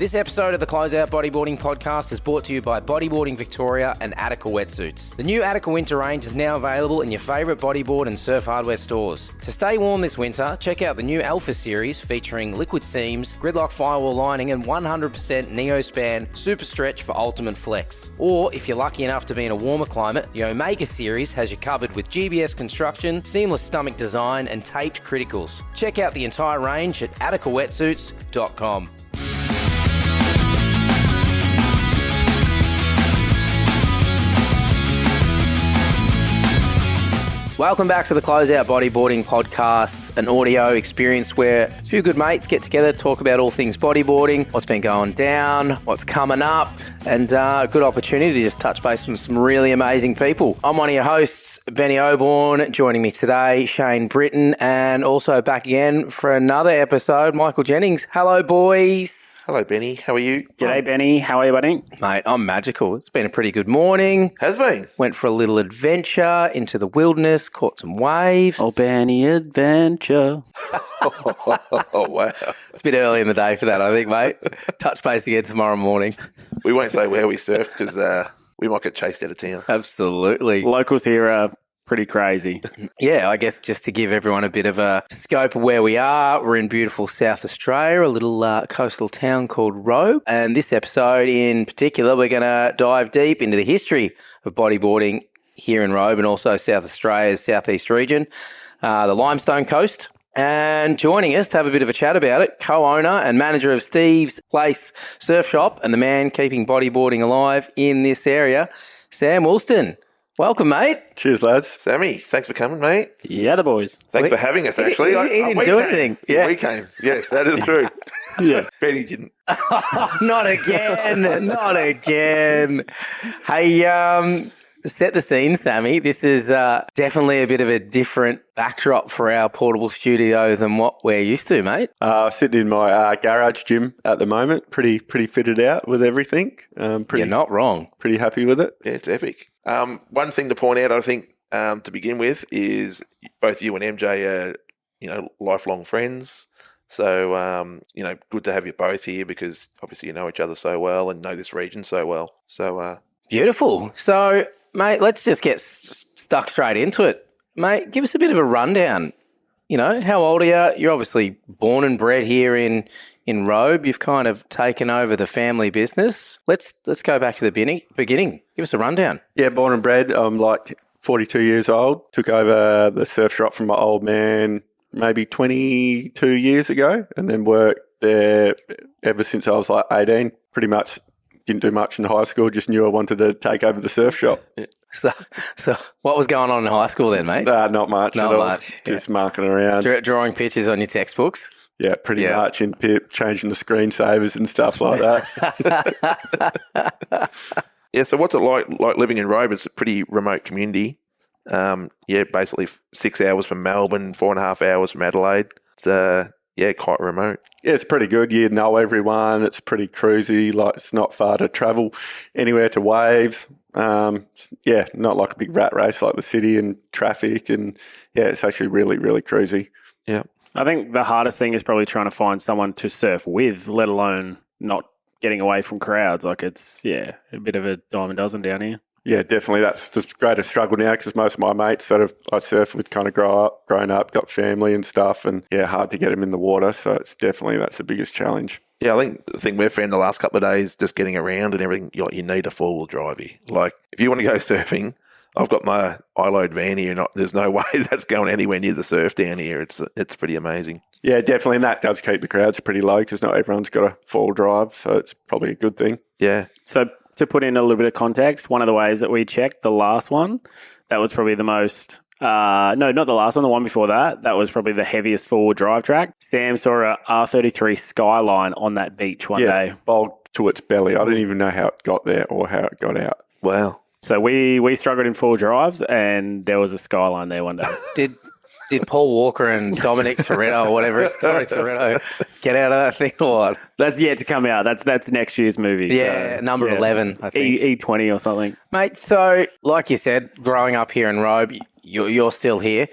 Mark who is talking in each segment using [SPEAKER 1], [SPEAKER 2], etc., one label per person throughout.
[SPEAKER 1] This episode of the Closeout Bodyboarding podcast is brought to you by Bodyboarding Victoria and Attica Wetsuits. The new Attica Winter range is now available in your favourite bodyboard and surf hardware stores. To stay warm this winter, check out the new Alpha series featuring liquid seams, gridlock firewall lining and 100% Neospan Super Stretch for ultimate flex. Or if you're lucky enough to be in a warmer climate, the Omega series has you covered with GBS construction, seamless stomach design and taped criticals. Check out the entire range at atticawetsuits.com. Welcome back to the Closeout Bodyboarding podcast, an audio experience where a few good mates get together, talk about all things bodyboarding, what's been going down, what's coming up, and a good opportunity to just touch base with some really amazing people. I'm one of your hosts, Benny Oborn. Joining me today, Shane Britton, and also back again for another episode, Michael Jennings. Hello, boys.
[SPEAKER 2] Hello, Benny. How are you?
[SPEAKER 3] G'day, Benny. How are you, buddy?
[SPEAKER 1] Mate, I'm magical. It's been a pretty good morning.
[SPEAKER 2] Has been.
[SPEAKER 1] Went for a little adventure into the wilderness, caught some waves.
[SPEAKER 3] Oh, Benny Adventure.
[SPEAKER 2] Oh, wow.
[SPEAKER 1] It's a bit early in the day for that, I think, mate. Touch base again tomorrow morning.
[SPEAKER 2] We won't say where we surfed because we might get chased out of town.
[SPEAKER 1] Absolutely.
[SPEAKER 3] Locals here are pretty crazy.
[SPEAKER 1] Yeah, I guess just to give everyone a bit of a scope of where we are, we're in beautiful South Australia, a little coastal town called Robe. And this episode in particular, we're going to dive deep into the history of bodyboarding here in Robe and also South Australia's southeast region, the Limestone Coast. And joining us to have a bit of a chat about it, co-owner and manager of Steve's Place Surf Shop and the man keeping bodyboarding alive in this area, Sam Woolston. Welcome, mate.
[SPEAKER 3] Cheers, lads.
[SPEAKER 2] Sammy, thanks for coming, mate.
[SPEAKER 3] Yeah, the boys.
[SPEAKER 2] Thanks for having us, actually.
[SPEAKER 1] He didn't do anything. Yeah.
[SPEAKER 2] We came. Yes, that is true.
[SPEAKER 3] Yeah.
[SPEAKER 2] Benny didn't.
[SPEAKER 1] Not again. Not again. Hey, to set the scene, Sammy, this is definitely a bit of a different backdrop for our portable studio than what we're used to, mate.
[SPEAKER 4] Sitting in my garage gym at the moment, pretty fitted out with everything.
[SPEAKER 1] You're not wrong.
[SPEAKER 4] Pretty happy with it.
[SPEAKER 2] Yeah, it's epic. One thing to point out, I think, to begin with, is both you and MJ are, lifelong friends. So, good to have you both here because obviously you know each other so well and know this region so well. So,
[SPEAKER 1] beautiful. So, mate, let's just get stuck straight into it. Mate, give us a bit of a rundown. How old are you? You're obviously born and bred here in Robe. You've kind of taken over the family business. Let's go back to the beginning. Give us a rundown.
[SPEAKER 4] Yeah, born and bred. I'm like 42 years old. Took over the surf shop from my old man maybe 22 years ago and then worked there ever since I was like 18. Pretty much didn't do much in high school, just knew I wanted to take over the surf shop.
[SPEAKER 1] So what was going on in high school then, mate?
[SPEAKER 4] Not much at all. Just marking around.
[SPEAKER 1] Drawing pictures on your textbooks?
[SPEAKER 4] Yeah, pretty much in PIP, changing the screensavers and stuff like that.
[SPEAKER 2] yeah, so what's it like living in Robe? It's a pretty remote community. Basically 6 hours from Melbourne, 4.5 hours from Adelaide. It's quite remote.
[SPEAKER 4] Yeah, it's pretty good. You know everyone. It's pretty cruisy. Like it's not far to travel anywhere to waves. Not like a big rat race like the city and traffic. And it's actually really, really cruisy.
[SPEAKER 2] Yeah.
[SPEAKER 3] I think the hardest thing is probably trying to find someone to surf with, let alone not getting away from crowds. Like it's, a bit of a dime a dozen down here.
[SPEAKER 4] Yeah, definitely. That's the greatest struggle now because most of my mates that I surf with kind of grown up, got family and stuff, and hard to get them in the water. So that's the biggest challenge.
[SPEAKER 2] Yeah, I think the thing we've found the last couple of days, just getting around and everything, you need a four-wheel drive here. Like, if you want to go surfing, I've got my iLoad van here, and there's no way that's going anywhere near the surf down here. It's pretty amazing.
[SPEAKER 4] Yeah, definitely, and that does keep the crowds pretty low because not everyone's got a four-wheel drive, so it's probably a good thing.
[SPEAKER 2] Yeah.
[SPEAKER 3] So to put in a little bit of context, one of the ways that we checked, the last one, that was probably the most... no, not the last one, the one before that. That was probably the heaviest four-wheel drive track. Sam saw a R33 Skyline on that beach one day.
[SPEAKER 4] Bowled to its belly. I don't even know how it got there or how it got out.
[SPEAKER 2] Wow.
[SPEAKER 3] So we struggled in four drives and there was a Skyline there one day.
[SPEAKER 1] Did Paul Walker and Dominic Toretto or whatever it's Toretto get out of that thing or what?
[SPEAKER 3] That's yet to come out. That's next year's movie.
[SPEAKER 1] Yeah,
[SPEAKER 3] so,
[SPEAKER 1] number 11, I think.
[SPEAKER 3] E20 or something.
[SPEAKER 1] Mate, so like you said, growing up here in Robe, you're still here.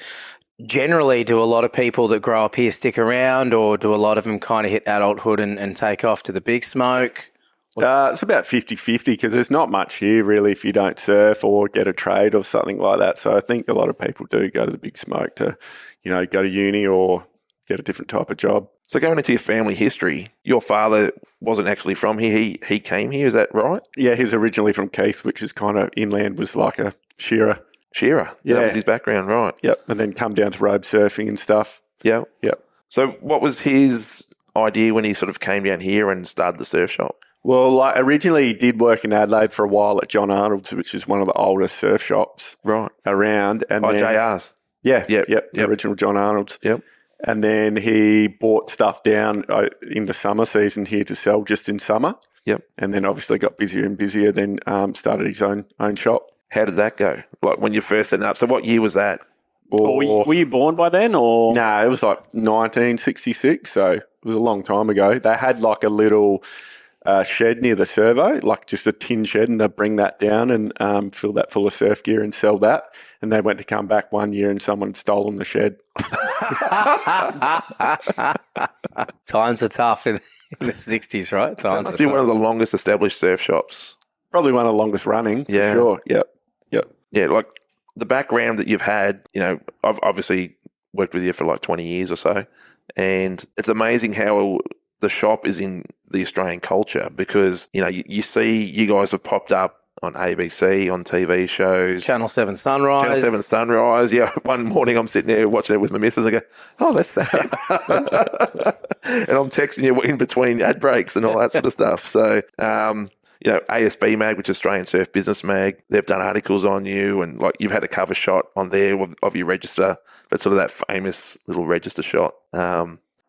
[SPEAKER 1] generally, do a lot of people that grow up here stick around, or do a lot of them kind of hit adulthood and take off to the big smoke?
[SPEAKER 4] It's about 50-50 because there's not much here really if you don't surf or get a trade or something like that. So I think a lot of people do go to the big smoke to, go to uni or get a different type of job.
[SPEAKER 2] So going into your family history, your father wasn't actually from here. He came here, is that right?
[SPEAKER 4] Yeah, he's originally from Keith, which is kind of inland, was like a shearer.
[SPEAKER 2] Shearer.
[SPEAKER 4] Yeah.
[SPEAKER 2] That was his background, right?
[SPEAKER 4] Yep, and then come down to robe surfing and stuff.
[SPEAKER 2] Yeah.
[SPEAKER 4] Yep.
[SPEAKER 2] So what was his idea when he sort of came down here and started the surf shop?
[SPEAKER 4] Well, originally he did work in Adelaide for a while at John Arnold's, which is one of the oldest surf shops around. And then,
[SPEAKER 2] JR's.
[SPEAKER 4] Yeah,
[SPEAKER 2] Yep.
[SPEAKER 4] the original John Arnold's.
[SPEAKER 2] Yep.
[SPEAKER 4] And then he bought stuff down in the summer season here to sell just in summer.
[SPEAKER 2] Yep.
[SPEAKER 4] And then obviously got busier and busier, then started his own shop.
[SPEAKER 2] How did that go? Like when you first set up? So what year was that?
[SPEAKER 3] Were you born by then, or?
[SPEAKER 4] No, it was like 1966, so it was a long time ago. They had like a little shed near the servo, like just a tin shed, and they'd bring that down and fill that full of surf gear and sell that. And they went to come back one year and someone had stolen the shed.
[SPEAKER 1] Times are tough in the 60s, right?
[SPEAKER 2] That must be one of the longest established surf shops.
[SPEAKER 4] Probably one of the longest running, for sure. Yep.
[SPEAKER 2] Yeah, like the background that you've had, I've obviously worked with you for like 20 years or so, and it's amazing how the shop is in the Australian culture because, you see you guys have popped up on ABC, on TV shows.
[SPEAKER 1] Channel 7 Sunrise.
[SPEAKER 2] Channel 7 Sunrise. Yeah, one morning I'm sitting there watching it with my missus. I go, oh, that's Sam. And I'm texting you in between ad breaks and all that sort of stuff. So, ASB Mag, which is Australian Surf Business Mag, they've done articles on you and like you've had a cover shot on there of your register, but sort of that famous little register shot.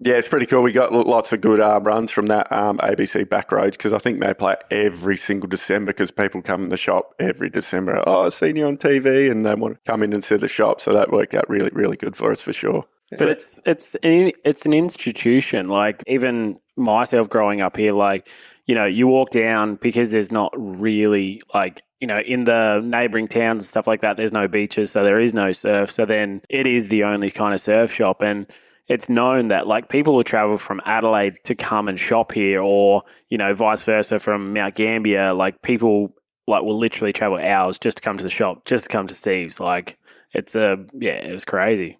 [SPEAKER 4] Yeah, it's pretty cool. We got lots of good runs from that ABC back roads because I think they play every single December because people come in the shop every December. Oh, I've seen you on TV, and they want to come in and see the shop. So that worked out really, really good for us for sure.
[SPEAKER 3] But it's an institution. Like even myself growing up here, like you walk down because there's not really like. In the neighbouring towns and stuff like that, there's no beaches, so there is no surf. So then it is the only kind of surf shop, and it's known that like people will travel from Adelaide to come and shop here, or vice versa from Mount Gambier. Like people like will literally travel hours just to come to the shop, just to come to Steve's. Like it was crazy.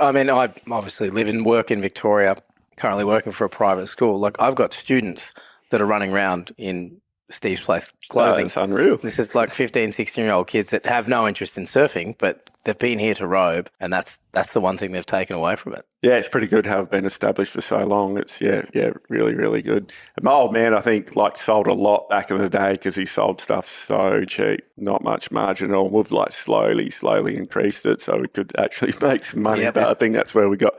[SPEAKER 1] I mean, I obviously live and work in Victoria. Currently working for a private school. Like I've got students that are running around in Steve's Place clothing.
[SPEAKER 4] That's unreal.
[SPEAKER 1] This is like 15, 16-year-old kids that have no interest in surfing, but they've been here to robe, and that's the one thing they've taken away from it.
[SPEAKER 4] Yeah, it's pretty good how it's been established for so long. It's, really, really good. And my old man, I think, like sold a lot back in the day because he sold stuff so cheap, not much margin at all. We've like slowly increased it so we could actually make some money.
[SPEAKER 1] Yep.
[SPEAKER 4] But I think that's where we got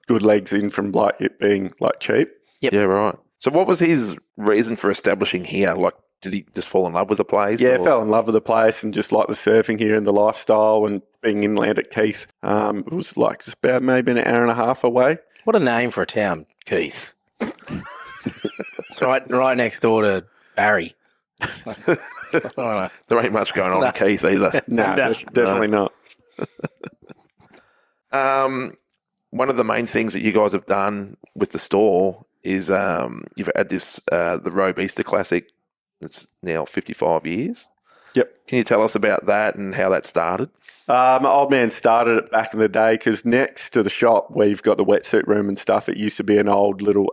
[SPEAKER 4] good legs in from like it being like cheap.
[SPEAKER 1] Yep.
[SPEAKER 2] Yeah, right. So what was his reason for establishing here? Like, did he just fall in love with the place?
[SPEAKER 4] Yeah, fell in love with the place and just like the surfing here and the lifestyle and being inland at Keith. It was like just about maybe an hour and a half away.
[SPEAKER 1] What a name for a town, Keith. It's right next door to Barry.
[SPEAKER 2] There ain't much going on in Keith either.
[SPEAKER 4] No, definitely not.
[SPEAKER 2] One of the main things that you guys have done with the store is you've had this the Robe Easter Classic. It's now 55 years.
[SPEAKER 4] Yep.
[SPEAKER 2] Can you tell us about that and how that started?
[SPEAKER 4] My old man started it back in the day because next to the shop where you've got the wetsuit room and stuff, it used to be an old little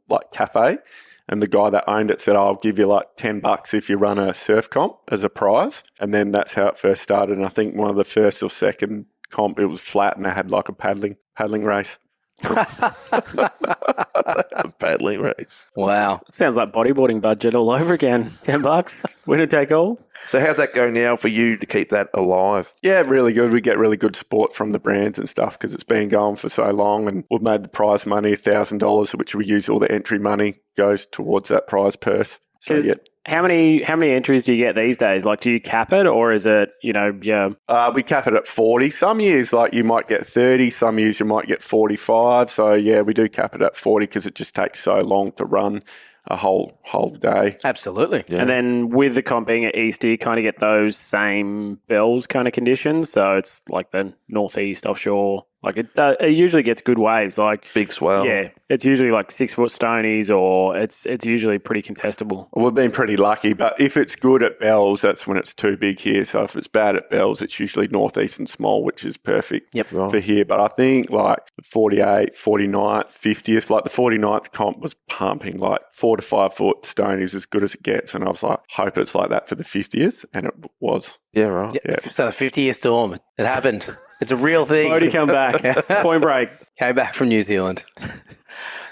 [SPEAKER 4] like cafe. And the guy that owned it said, I'll give you like $10 if you run a surf comp as a prize. And then that's how it first started. And I think one of the first or second comp, it was flat and they had like a paddling race.
[SPEAKER 2] Paddling race.
[SPEAKER 1] Wow.
[SPEAKER 3] Sounds like bodyboarding budget all over again. $10, winner take all.
[SPEAKER 2] So how's that go now for you to keep that alive?
[SPEAKER 4] Yeah, really good. We get really good support from the brands and stuff because it's been going for so long, and we've made the prize money $1,000, which we use all the entry money goes towards that prize purse. So yeah.
[SPEAKER 3] How many entries do you get these days? Like, do you cap it, or is it,
[SPEAKER 4] we cap it at 40. Some years, like, you might get 30. Some years you might get 45. So, yeah, we do cap it at 40 because it just takes so long to run a whole day.
[SPEAKER 1] Absolutely.
[SPEAKER 3] Yeah. And then with the comp being at Easter, you kind of get those same bells kind of conditions. So it's like the northeast offshore, Like it usually gets good waves. Like
[SPEAKER 2] Big swell.
[SPEAKER 3] yeah, it's usually like 6 foot stonies, or it's usually pretty contestable.
[SPEAKER 4] We've been pretty lucky, but if it's good at Bells, that's when it's too big here. So if it's bad at Bells, it's usually northeastern small, which is perfect for here. But I think like the 48th, 49th, 50th, like the 49th comp was pumping like 4 to 5 foot stonies as good as it gets. And I was like, hope it's like that for the 50th. And it was.
[SPEAKER 2] Yeah, right.
[SPEAKER 1] Yeah. So the 50-year storm, it happened. It's a real thing.
[SPEAKER 3] Already come back. Point break.
[SPEAKER 1] Came back from New Zealand.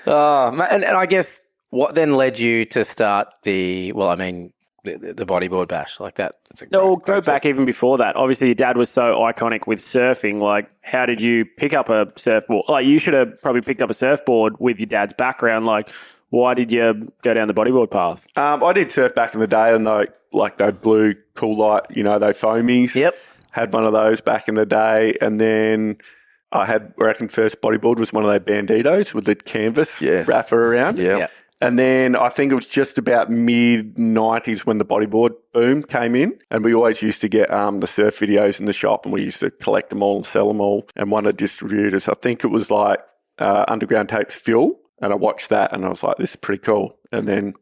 [SPEAKER 1] And I guess what then led you to start the bodyboard bash like that?
[SPEAKER 3] No, go back even before that. Obviously, your dad was so iconic with surfing. Like, how did you pick up a surfboard? Like, you should have probably picked up a surfboard with your dad's background. Like, why did you go down the bodyboard path?
[SPEAKER 4] I did surf back in the day, and like those blue cool light, they foamies.
[SPEAKER 1] Yep.
[SPEAKER 4] Had one of those back in the day, and then I reckon first bodyboard was one of those Banditos with the canvas wrapper around.
[SPEAKER 2] Yeah.
[SPEAKER 4] And then I think it was just about mid-90s when the bodyboard boom came in, and we always used to get the surf videos in the shop, and we used to collect them all and sell them all. And one of the distributors, I think it was like Underground Tapes Phil, and I watched that, and I was like, this is pretty cool. And then,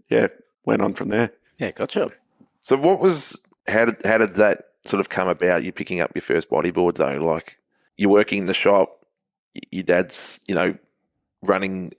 [SPEAKER 4] went on from there.
[SPEAKER 1] Yeah, gotcha.
[SPEAKER 2] So how did that sort of come about, you picking up your first bodyboard though? Like, you're working in the shop, your dad's, running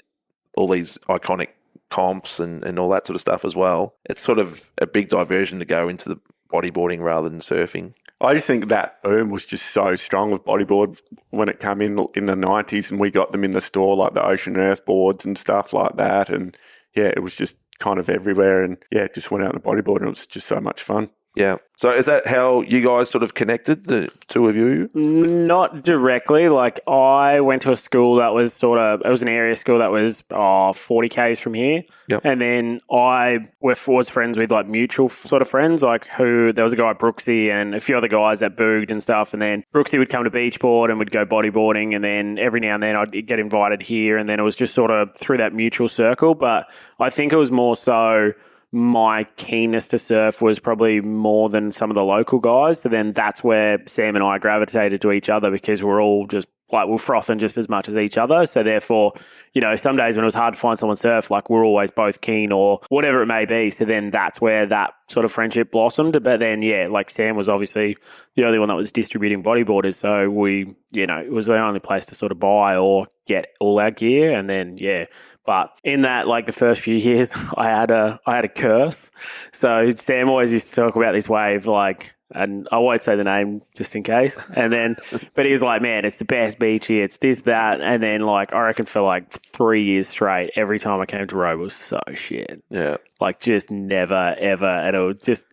[SPEAKER 2] all these iconic comps and all that sort of stuff as well. It's sort of a big diversion to go into the bodyboarding rather than surfing.
[SPEAKER 4] I just think that boom was just so strong with bodyboard when it came in the 90s, and we got them in the store, like the Ocean Earth boards and stuff like that. And it was just kind of everywhere, and just went out on the bodyboard, and it was just so much fun.
[SPEAKER 2] Yeah. So is that how you guys sort of connected, the two of you?
[SPEAKER 3] Not directly. Like, I went to a school that was it was an area school that was 40 Ks from here.
[SPEAKER 2] Yep.
[SPEAKER 3] And then I was friends with like mutual sort of friends, like there was a guy, Brooksy, and a few other guys that booged and stuff. And then Brooksy would come to Beachboard and would go bodyboarding. And then every now and then I'd get invited here. And then it was just sort of through that mutual circle. But I think it was more so my keenness to surf was probably more than some of the local guys. So then that's where Sam and I gravitated to each other, because we're all just like, we're frothing just as much as each other. So therefore, some days when it was hard to find someone surf, like, we're always both keen or whatever it may be. So then that's where that sort of friendship blossomed. But then, like, Sam was obviously the only one that was distributing bodyboarders. So we, it was the only place to sort of buy or get all our gear. And then, but in that, like, the first few years, I had a curse. So Sam always used to talk about this wave, like, and I won't say the name just in case. And then, but he was like, man, it's the best beach here. It's this, that. And then, like, I reckon for like 3 years straight, every time I came to Robe, it was so shit.
[SPEAKER 2] Yeah.
[SPEAKER 3] Like, just never, ever. And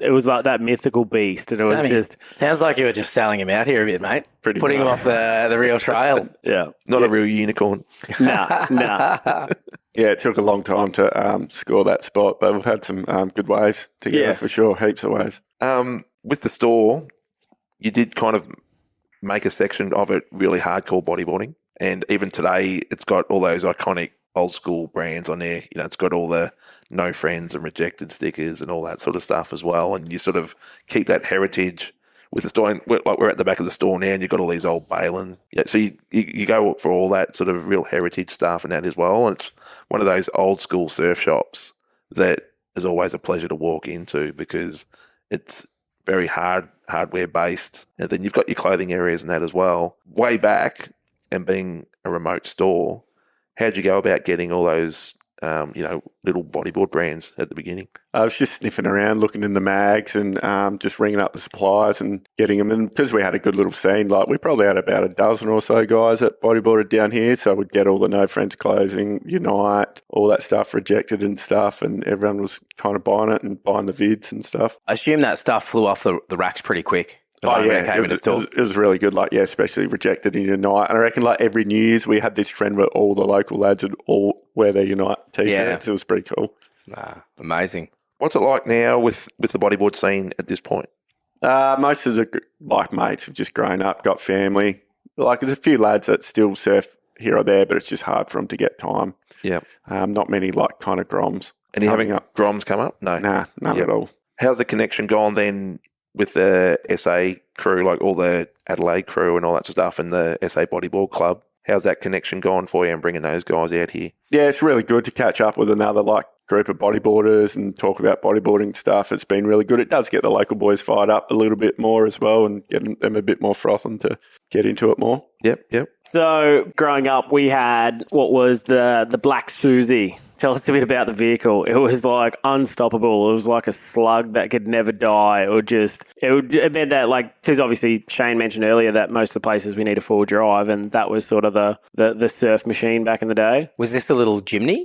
[SPEAKER 3] it was like that mythical beast. And it was just.
[SPEAKER 1] Sounds like you were just selling him out here a bit, mate.
[SPEAKER 2] Putting
[SPEAKER 1] him off the real trail.
[SPEAKER 2] Not a real unicorn.
[SPEAKER 3] Nah.
[SPEAKER 4] Yeah, it took a long time to score that spot, but we've had some good waves together for sure, heaps of waves.
[SPEAKER 2] With the store, you did kind of make a section of it really hardcore bodyboarding, and even today, it's got all those iconic old school brands on there. It's got all the no friends and rejected stickers and all that sort of stuff as well, and you sort of keep that heritage with the store. And we're at the back of the store now, and you've got all these old Balin. Yeah, so you go for all that sort of real heritage stuff and that as well. And it's one of those old school surf shops that is always a pleasure to walk into, because it's very hardware based. And then you've got your clothing areas and that as well. Way back, and being a remote store, how'd you go about getting all those little bodyboard brands at the beginning?
[SPEAKER 4] I was just sniffing around, looking in the mags, and just ringing up the suppliers and getting them. And because we had a good little scene, like, we probably had about a dozen or so guys that bodyboarded down here, so we'd get all the No Friends closing, Unite, all that stuff, Rejected and stuff, and everyone was kind of buying it and buying the vids and stuff.
[SPEAKER 1] I assume that stuff flew off the racks pretty quick.
[SPEAKER 4] It was really good, like, especially Rejected and Unite. And I reckon, like, every New Year's we had this trend where all the local lads would all wear their Unite t-shirts. It was pretty cool.
[SPEAKER 1] Amazing.
[SPEAKER 2] What's it like now with the bodyboard scene at this point?
[SPEAKER 4] Most of the mates have just grown up, got family. Like, there's a few lads that still surf here or there, but it's just hard for them to get time.
[SPEAKER 2] Yeah.
[SPEAKER 4] Not many, like, kind of groms.
[SPEAKER 2] And you having groms come up? No.
[SPEAKER 4] Nah, none at all.
[SPEAKER 2] How's the connection gone then with the SA crew, like all the Adelaide crew and all that sort of stuff, and the SA Bodyboard Club? how's that connection gone for you and bringing those guys out here?
[SPEAKER 4] Yeah, it's really good to catch up with another group of bodyboarders and talk about bodyboarding stuff. It's been really good. It does get the local boys fired up a little bit more as well and getting them a bit more frothing to get into it more.
[SPEAKER 2] Yep.
[SPEAKER 3] So growing up, we had what was the Black Susie. Tell us a bit about the vehicle. It was like unstoppable. It was like a slug that could never die. It meant that because obviously Shane mentioned earlier that most of the places we need a four drive, and that was sort of the surf machine back in the day.
[SPEAKER 1] Was this a little Jimny?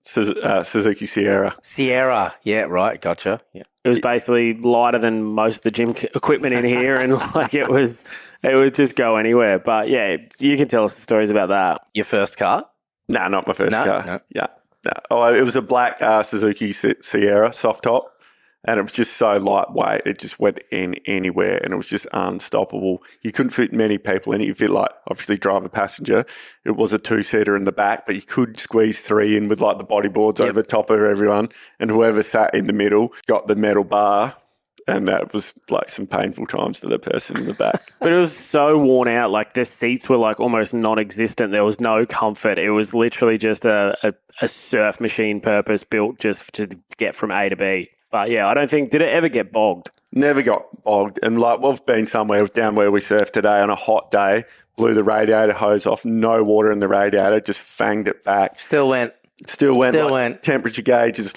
[SPEAKER 4] Suzuki Sierra.
[SPEAKER 1] Sierra. Yeah, right. Gotcha. Yeah.
[SPEAKER 3] It was basically lighter than most of the gym equipment in here, and it would just go anywhere. But yeah, you can tell us the stories about that.
[SPEAKER 1] Your first car?
[SPEAKER 4] No, not my first car.
[SPEAKER 1] No.
[SPEAKER 4] Yeah. No. Oh, it was a black Suzuki Sierra soft top, and it was just so lightweight. It just went in anywhere, and it was just unstoppable. You couldn't fit many people in it. You fit obviously driver, passenger. It was a two-seater in the back, but you could squeeze three in with the bodyboards over top of everyone, and whoever sat in the middle got the metal bar. And that was some painful times for the person in the back.
[SPEAKER 3] But it was so worn out. The seats were almost non-existent. There was no comfort. It was literally just a surf machine purpose built just to get from A to B. But yeah, I don't think, did it ever get bogged?
[SPEAKER 4] Never got bogged. And we've been somewhere down where we surf today on a hot day, blew the radiator hose off, no water in the radiator, just fanged it back.
[SPEAKER 1] Still went.
[SPEAKER 4] Temperature gauge is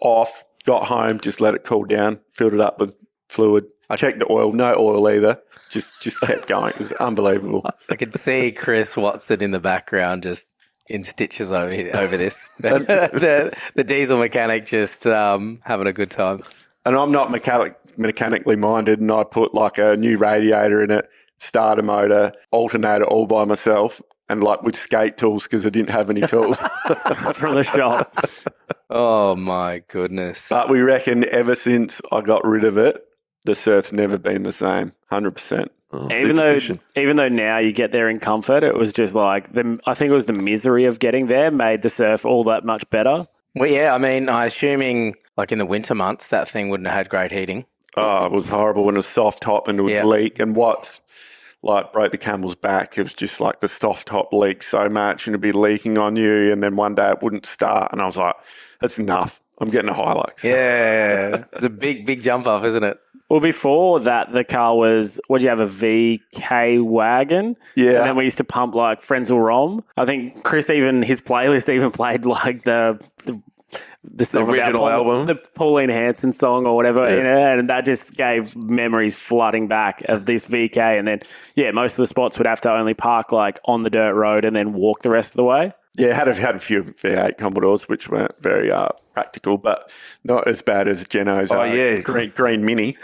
[SPEAKER 4] off. Got home, just let it cool down, filled it up with fluid. I checked the oil, no oil either. Just kept going. It was unbelievable.
[SPEAKER 1] I could see Chris Watson in the background just in stitches over this. the diesel mechanic just having a good time.
[SPEAKER 4] And I'm not mechanically minded, and I put a new radiator in it, starter motor, alternator all by myself, and with skate tools because I didn't have any tools
[SPEAKER 3] from the shop.
[SPEAKER 1] Oh my goodness.
[SPEAKER 4] But we reckon ever since I got rid of it, the surf's never been the same, 100%.
[SPEAKER 2] Oh,
[SPEAKER 3] even though now you get there in comfort, it was just I think it was the misery of getting there made the surf all that much better.
[SPEAKER 1] Well, yeah, I mean, I'm assuming in the winter months, that thing wouldn't have had great heating.
[SPEAKER 4] Oh, it was horrible when it was soft top and it would leak. And what broke the camel's back, it was just the soft top leaked so much and it'd be leaking on you, and then one day it wouldn't start, and I was like, that's enough. I'm getting a Hilux.
[SPEAKER 1] Yeah. It's a big jump off, isn't it?
[SPEAKER 3] Well, before that, the car was, what do you have, a VK wagon?
[SPEAKER 4] Yeah.
[SPEAKER 3] And then we used to pump Frenzel Rom. I think Chris his playlist even played the song
[SPEAKER 2] original album,
[SPEAKER 3] the Pauline Hanson song or whatever, and that just gave memories flooding back of this VK. And then, most of the spots would have to only park on the dirt road and then walk the rest of the way.
[SPEAKER 4] Yeah, had a few V8 Commodores which weren't very practical, but not as bad as Geno's green Mini.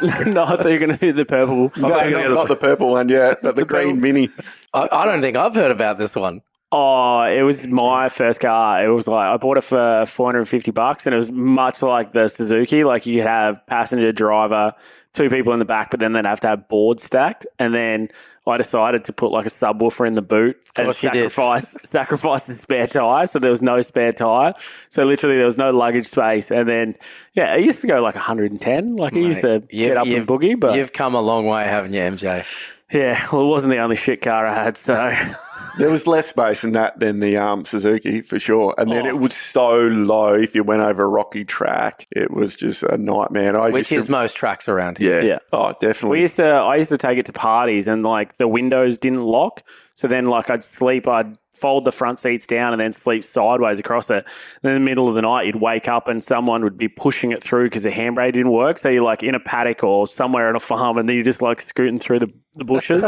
[SPEAKER 3] No, I thought you were going to do the purple.
[SPEAKER 4] Not the purple one yet, but the green Mini.
[SPEAKER 1] I don't think I've heard about this one.
[SPEAKER 3] Oh, it was my first car. It was I bought it for $450, and it was much like the Suzuki. You could have passenger, driver, two people in the back, but then they'd have to have boards stacked. And then I decided to put a subwoofer in the boot and sacrifice the spare tyre. So there was no spare tyre. So literally there was no luggage space. And then, I used to go 110. I used to get up and boogie. But
[SPEAKER 1] you've come a long way, haven't you, MJ?
[SPEAKER 3] Yeah, well, it wasn't the only shit car I had, so...
[SPEAKER 4] There was less space in that than the Suzuki, for sure. And then it was so low if you went over a rocky track. It was just a nightmare.
[SPEAKER 1] Which is most tracks around here.
[SPEAKER 3] Yeah.
[SPEAKER 4] Oh, definitely.
[SPEAKER 3] I used to take it to parties, and the windows didn't lock. So then I'd fold the front seats down and then sleep sideways across it. And in the middle of the night, you'd wake up and someone would be pushing it through because the handbrake didn't work. So you're in a paddock or somewhere on a farm, and then you're just scooting through the bushes.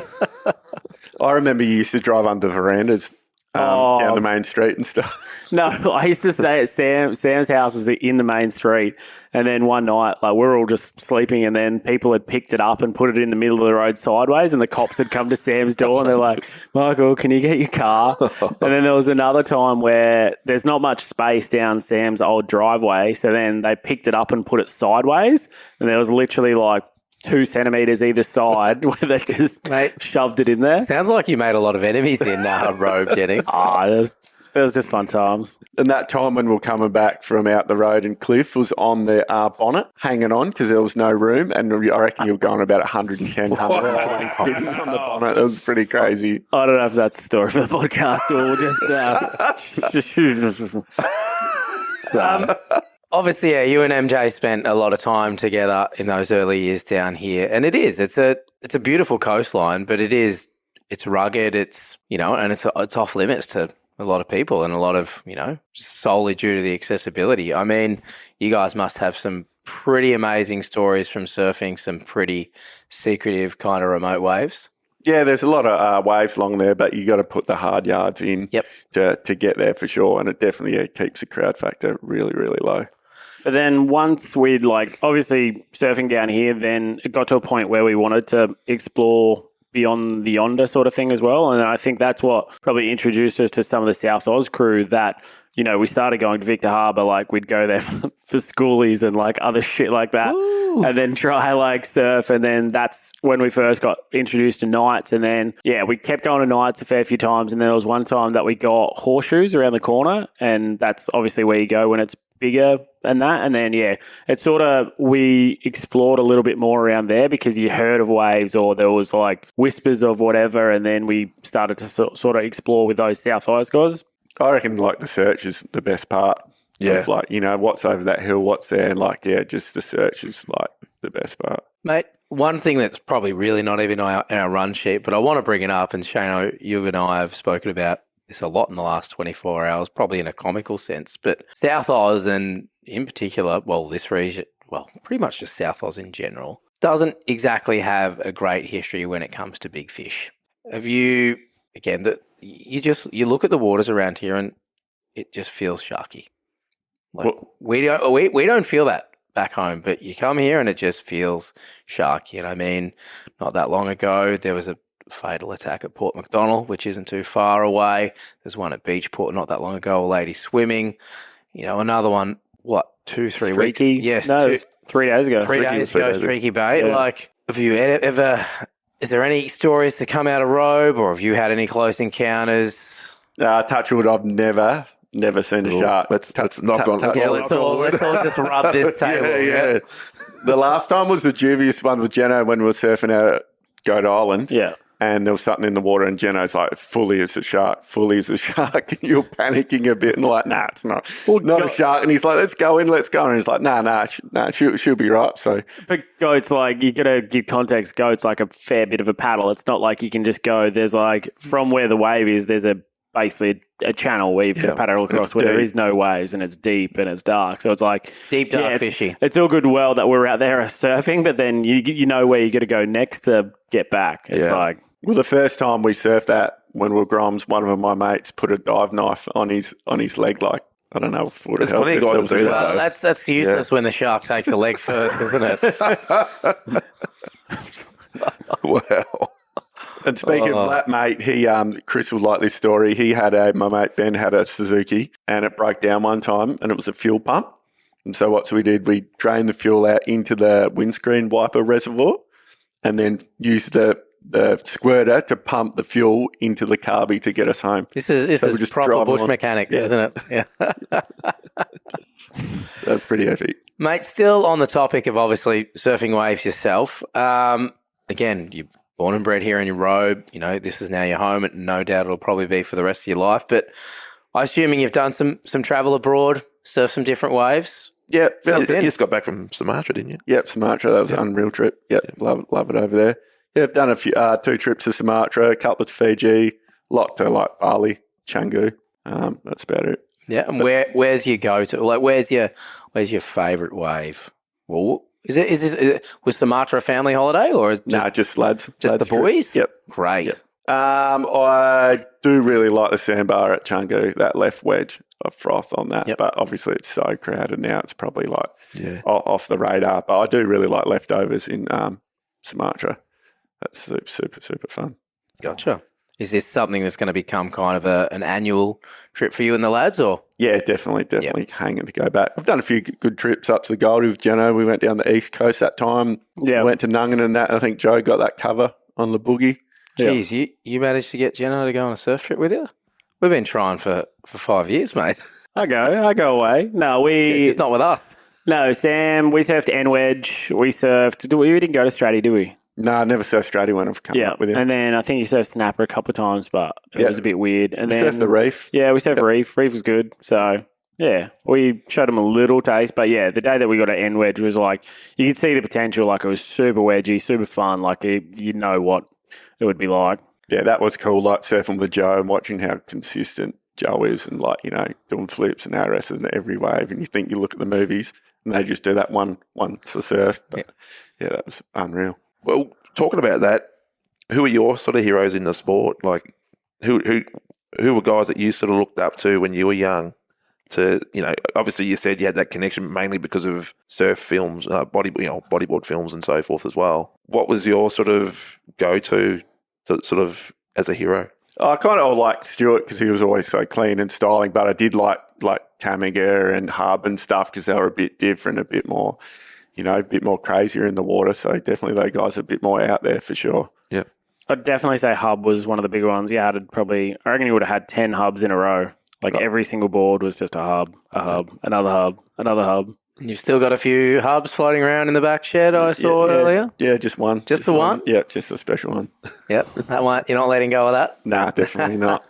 [SPEAKER 4] I remember you used to drive under verandas down the main street and stuff.
[SPEAKER 3] No, I used to stay at Sam's house is in the main street. And then one night, we were all just sleeping, and then people had picked it up and put it in the middle of the road sideways, and the cops had come to Sam's door, and they're like, Michael, can you get your car? And then there was another time where there's not much space down Sam's old driveway, so then they picked it up and put it sideways, and there was literally 2 centimetres either side where they just shoved it in there.
[SPEAKER 1] Sounds like you made a lot of enemies in Robe Jennings.
[SPEAKER 3] There was just fun times.
[SPEAKER 4] And that time when we were coming back from out the road and Cliff was on the bonnet hanging on because there was no room, and I reckon you were going about 110, 120 sitting on the bonnet. It was pretty crazy.
[SPEAKER 3] I don't know if that's a story for the podcast or just...
[SPEAKER 1] Obviously, yeah, you and MJ spent a lot of time together in those early years down here, and it's a beautiful coastline, but it's rugged, and it's off limits to a lot of people and a lot of, solely due to the accessibility. I mean, you guys must have some pretty amazing stories from surfing, some pretty secretive kind of remote waves.
[SPEAKER 4] Yeah, there's a lot of waves along there, but you got to put the hard yards in to get there for sure, and it definitely keeps the crowd factor really, really low.
[SPEAKER 3] But then once we'd obviously surfing down here, then it got to a point where we wanted to explore beyond the yonder sort of thing as well. And I think that's what probably introduced us to some of the South Oz crew that, we started going to Victor Harbour, we'd go there for schoolies and other shit like that. Ooh. And then try surf. And then that's when we first got introduced to nights. And then, we kept going to nights a fair few times. And then there was one time that we got horseshoes around the corner. And that's obviously where you go when it's bigger and that. And then, it's sort of, we explored a little bit more around there because you heard of waves or there was whispers of whatever. And then we started to sort of explore with those South Oz guys.
[SPEAKER 4] I reckon the search is the best part. Yeah. Of, what's over that hill, what's there. And just the search is the best part.
[SPEAKER 1] Mate, one thing that's probably really not even in our run sheet, but I want to bring it up, and Shano, you and I have spoken about this a lot in the last 24 hours, probably in a comical sense, but South Oz and in particular, this region, pretty much just South Oz in general, doesn't exactly have a great history when it comes to big fish. Have you, again, you look at the waters around here and it just feels sharky. We don't feel that back home, but you come here and it just feels sharky. And I mean, not that long ago, there was a fatal attack at Port MacDonald, which isn't too far away. There's one at Beachport not that long ago, a lady swimming. Another one, 2-3 weeks? Yes.
[SPEAKER 3] No, 3 days ago.
[SPEAKER 1] 3 days ago, Streaky Bay. Yeah. Have you ever, is there any stories to come out of Robe, or have you had any close encounters?
[SPEAKER 4] Touch wood, I've never seen a shark.
[SPEAKER 2] Let's knock on.
[SPEAKER 1] Let's all just rub this table.
[SPEAKER 4] Yeah. The last time was the dubious one with Jeno when we were surfing out at Goat Island.
[SPEAKER 3] Yeah.
[SPEAKER 4] And there was something in the water, and Geno's fully as a shark. And you're panicking a bit, and nah, it's not a shark. And he's like, let's go in. And he's like, nah, she'll be right. So,
[SPEAKER 3] but Goat's you got to give context. Goat's a fair bit of a paddle. It's not like you can just go. There's from where the wave is, there's basically a channel where you can paddle across where there is no waves, and it's deep and it's dark. So it's
[SPEAKER 1] deep, dark, fishy.
[SPEAKER 3] It's all good and well that we're out there surfing, but then you know where you got to go next to get back. It's
[SPEAKER 4] well, the first time we surfed that, when we were Groms, one of my mates put a dive knife on his leg, I don't know if it would have helped.
[SPEAKER 2] Plenty of guys do that.
[SPEAKER 1] That's useless when the shark takes the leg first, isn't it?
[SPEAKER 2] Wow.
[SPEAKER 4] And speaking of that, mate, Chris would like this story. My mate Ben had a Suzuki, and it broke down one time, and it was a fuel pump. And so what we did, we drained the fuel out into the windscreen wiper reservoir, and then used the squirter to pump the fuel into the carby to get us home.
[SPEAKER 1] This is proper bush mechanics, isn't it? Yeah.
[SPEAKER 4] That's pretty epic.
[SPEAKER 1] Mate, still on the topic of obviously surfing waves yourself, again, you're born and bred here in your Robe. This is now your home, and no doubt it'll probably be for the rest of your life. But I'm assuming you've done some travel abroad, surfed some different waves.
[SPEAKER 4] Yeah.
[SPEAKER 2] You just got back from Sumatra, didn't you?
[SPEAKER 4] Yep, Sumatra. That was an unreal trip. Yep, love it over there. Yeah, I've done a few 2 trips to Sumatra, a couple to Fiji, a lot to Bali, Canggu. That's about it.
[SPEAKER 1] Yeah, and where's your go-to? Where's your favourite wave? Well, was Sumatra a family holiday, or
[SPEAKER 4] just lads?
[SPEAKER 1] Just the boys?
[SPEAKER 4] Trip. Yep.
[SPEAKER 1] Great.
[SPEAKER 4] Yep. I do really like the sandbar at Canggu, that left wedge of froth on that. Yep. But obviously it's so crowded now, it's probably off the radar. But I do really like leftovers in Sumatra. That's super, super, super fun.
[SPEAKER 1] Gotcha. Is this something that's going to become kind of an annual trip for you and the lads, or?
[SPEAKER 4] Yeah, definitely hanging to go back. I've done a few good trips up to the Goldie with Jeno. We went down the East Coast that time. Yeah. Went to Nungan and that. I think Joe got that cover on the boogie.
[SPEAKER 1] Jeez, you managed to get Jeno to go on a surf trip with you? We've been trying for 5 years, mate.
[SPEAKER 3] I go away. No,
[SPEAKER 1] It's not with us.
[SPEAKER 3] No, Sam, we surfed N-Wedge. We didn't go to Stratty, did we?
[SPEAKER 4] No, I never surfed Stratty when I've come up with you.
[SPEAKER 3] And then I think you surfed Snapper a couple of times, but it was a bit weird. And
[SPEAKER 4] We
[SPEAKER 3] then
[SPEAKER 4] surfed the reef.
[SPEAKER 3] Yeah, we surfed Reef. Reef was good. So, yeah, we showed them a little taste. But, yeah, the day that we got to N-Wedge was like, you could see the potential. Like, it was super wedgy, super fun. Like, you know what it would be like.
[SPEAKER 4] Yeah, that was cool, like surfing with Joe and watching how consistent Joe is and, like, you know, doing flips and ARSs in every wave. And you think you look at the movies and they just do that once a surf. But, yeah, that was unreal.
[SPEAKER 2] Well, talking about that, who are your sort of heroes in the sport? Like, who were guys that you sort of looked up to when you were young? To, you know, obviously you said you had that connection mainly because of surf films, bodyboard films and so forth as well. What was your sort of go-to to sort of as a hero?
[SPEAKER 4] I kind of liked Stuart because he was always so clean and styling, but I did like Tamiga and Hub and stuff because they were a bit different, a bit more, you know, a bit more crazier in the water. So definitely those guys are a bit more out there for sure.
[SPEAKER 2] Yeah.
[SPEAKER 3] I'd definitely say Hub was one of the bigger ones. Yeah, I reckon he would have had 10 hubs in a row. Like every single board was just a hub, another hub, another hub.
[SPEAKER 1] You've still got a few hubs floating around in the back shed I saw earlier?
[SPEAKER 4] Yeah, just one.
[SPEAKER 1] Just the one?
[SPEAKER 4] Yeah, just a special one.
[SPEAKER 1] Yep. That one, you're not letting go of that?
[SPEAKER 4] Nah, definitely not.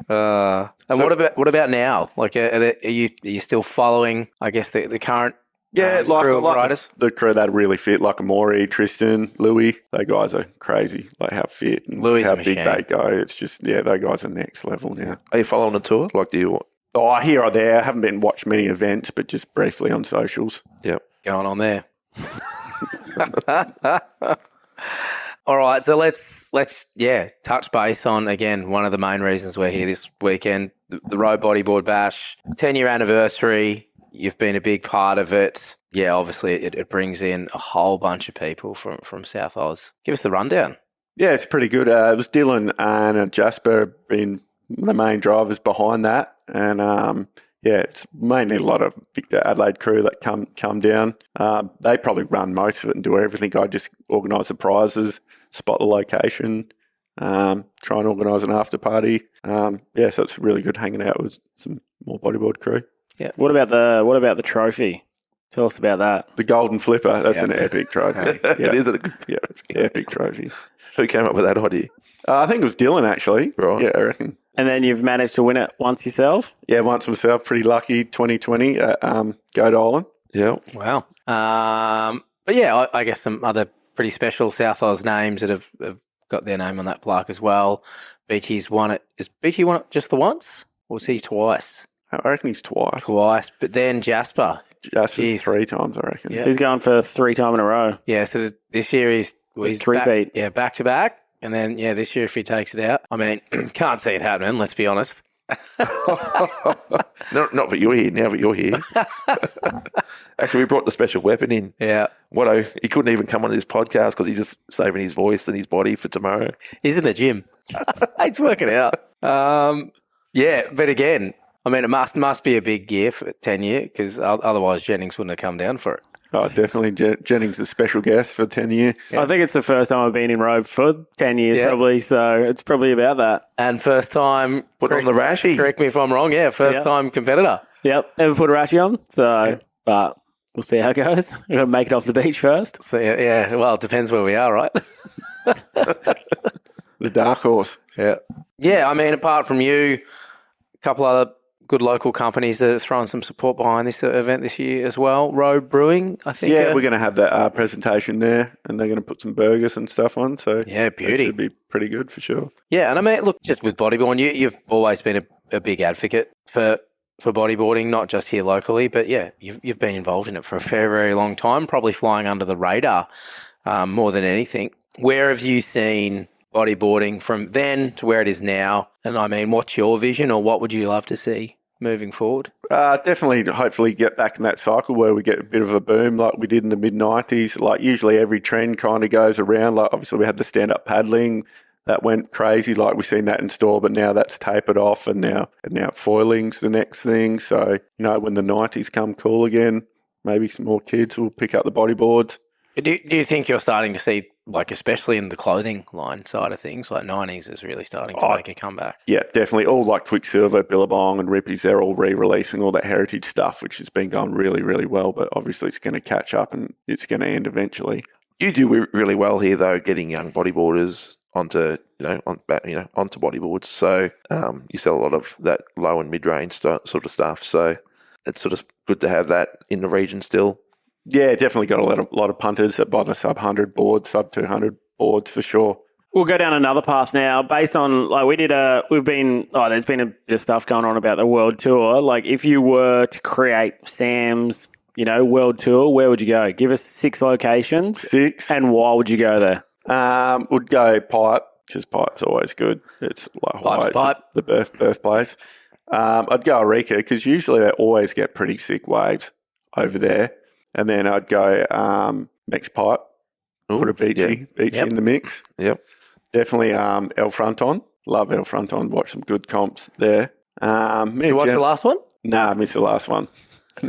[SPEAKER 1] And what about now? Like, are you still following, I guess, the current
[SPEAKER 4] Yeah,
[SPEAKER 1] crew of
[SPEAKER 4] like
[SPEAKER 1] riders?
[SPEAKER 4] the crew that are really fit, like Amori, Tristan, Louis. Those guys are crazy, like how fit and
[SPEAKER 1] Louis'
[SPEAKER 4] how
[SPEAKER 1] a
[SPEAKER 4] big
[SPEAKER 1] machine.
[SPEAKER 4] they go. It's just, those guys are next level now.
[SPEAKER 2] Are you following the tour? Like, do you?
[SPEAKER 4] Oh, here or there. I haven't been watched many events, but just briefly on socials.
[SPEAKER 2] Yeah.
[SPEAKER 1] Going on there. All right, so let's touch base on, again, one of the main reasons we're here this weekend, the Robe Bodyboard Bash, 10-year anniversary. You've been a big part of it. Yeah, obviously it brings in a whole bunch of people from South Oz. Give us the rundown.
[SPEAKER 4] Yeah, it's pretty good. It was Dylan and Jasper being the main drivers behind that. And, it's mainly a lot of Victor Adelaide crew that come down. They probably run most of it and do everything. I just organise the prizes, spot the location, try and organise an after party. So it's really good hanging out with some more bodyboard crew.
[SPEAKER 1] Yeah.
[SPEAKER 3] What about the trophy? Tell us about that.
[SPEAKER 4] The Golden Flipper, that's an epic trophy.
[SPEAKER 2] It is a
[SPEAKER 4] Epic trophy.
[SPEAKER 2] Who came up with that idea?
[SPEAKER 4] I think it was Dylan, actually.
[SPEAKER 2] Right.
[SPEAKER 4] Yeah, I reckon.
[SPEAKER 3] And then you've managed to win it once yourself?
[SPEAKER 4] Yeah, once myself, pretty lucky, 2020 at Goat Island.
[SPEAKER 2] Yeah.
[SPEAKER 1] Wow. But yeah, I guess some other pretty special South Oz names that have got their name on that plaque as well. Beachy's won it. Is Beachy won it just the once? Or was he twice?
[SPEAKER 4] I reckon he's twice.
[SPEAKER 1] Twice. But then Jasper.
[SPEAKER 4] Jasper's 3 times, I reckon.
[SPEAKER 1] Yeah.
[SPEAKER 3] He's going for 3 times in a row.
[SPEAKER 1] Yeah, so this year he's
[SPEAKER 3] three-peat.
[SPEAKER 1] back to back. And then, this year if he takes it out, I mean, can't see it happening, let's be honest.
[SPEAKER 2] Not that you're here now, but you're here. Actually, we brought the special weapon in.
[SPEAKER 1] Yeah.
[SPEAKER 2] He couldn't even come on this podcast because he's just saving his voice and his body for tomorrow.
[SPEAKER 1] He's in the gym. It's working out. But again, I mean, it must be a big year for 10 year because otherwise Jennings wouldn't have come down for it.
[SPEAKER 4] Oh, definitely. Jennings is a special guest for 10 year.
[SPEAKER 3] I think it's the first time I've been in Robe for 10 years probably, so it's probably about that.
[SPEAKER 1] And first time...
[SPEAKER 2] Put on the rashy.
[SPEAKER 1] Correct me if I'm wrong, first time competitor.
[SPEAKER 3] Yep, never put a rashy on, but we'll see how it goes. We've got to make it off the beach first.
[SPEAKER 1] So, well, it depends where we are, right?
[SPEAKER 4] The dark horse.
[SPEAKER 1] Yeah. Yeah, I mean, apart from you, a couple other good local companies that are throwing some support behind this event this year as well. Robe Brewing, I think.
[SPEAKER 4] Yeah, we're going to have that presentation there, and they're going to put some burgers and stuff on. So
[SPEAKER 1] yeah, beauty.
[SPEAKER 4] It should be pretty good for sure.
[SPEAKER 1] Yeah, and I mean, look, just with bodyboarding, you've always been a big advocate for bodyboarding, not just here locally, but yeah, you've been involved in it for a very, very long time, probably flying under the radar more than anything. Where have you seen bodyboarding from then to where it is now? And I mean, what's your vision, or what would you love to see moving forward?
[SPEAKER 4] Definitely, hopefully get back in that cycle where we get a bit of a boom like we did in the mid-90s. Like usually every trend kind of goes around. Like obviously we had the stand-up paddling that went crazy. Like we've seen that in store, but now that's tapered off and now foiling's the next thing. So, when the 90s come cool again, maybe some more kids will pick up the bodyboards.
[SPEAKER 1] Do you think you're starting to see like especially in the clothing line side of things, like 90s is really starting to make a comeback.
[SPEAKER 4] Yeah, definitely. All like Quicksilver, Billabong and Rippies, they're all re-releasing all that heritage stuff, which has been going really, really well. But obviously it's going to catch up and it's going to end eventually.
[SPEAKER 2] You do really well here, though, getting young bodyboarders onto bodyboards. So you sell a lot of that low and mid-range sort of stuff. So it's sort of good to have that in the region still.
[SPEAKER 4] Yeah, definitely got a lot of punters that buy the sub 100 boards, sub 200 boards for sure.
[SPEAKER 3] We'll go down another path now based on, like, there's been a bit of stuff going on about the world tour. Like, if you were to create Sam's, world tour, where would you go? Give us 6 locations.
[SPEAKER 4] 6.
[SPEAKER 3] And why would you go there?
[SPEAKER 4] Would go Pipe, because Pipe's always good. It's like Hawaii's the birthplace. I'd go Arica, because usually they always get pretty sick waves over there. And then I'd go Mex Pipe. Put a beachy in the mix.
[SPEAKER 2] Yep.
[SPEAKER 4] Definitely El Fronton. Love El Fronton. Watch some good comps there.
[SPEAKER 1] Did you watch the last one?
[SPEAKER 4] Nah, I missed the last one. I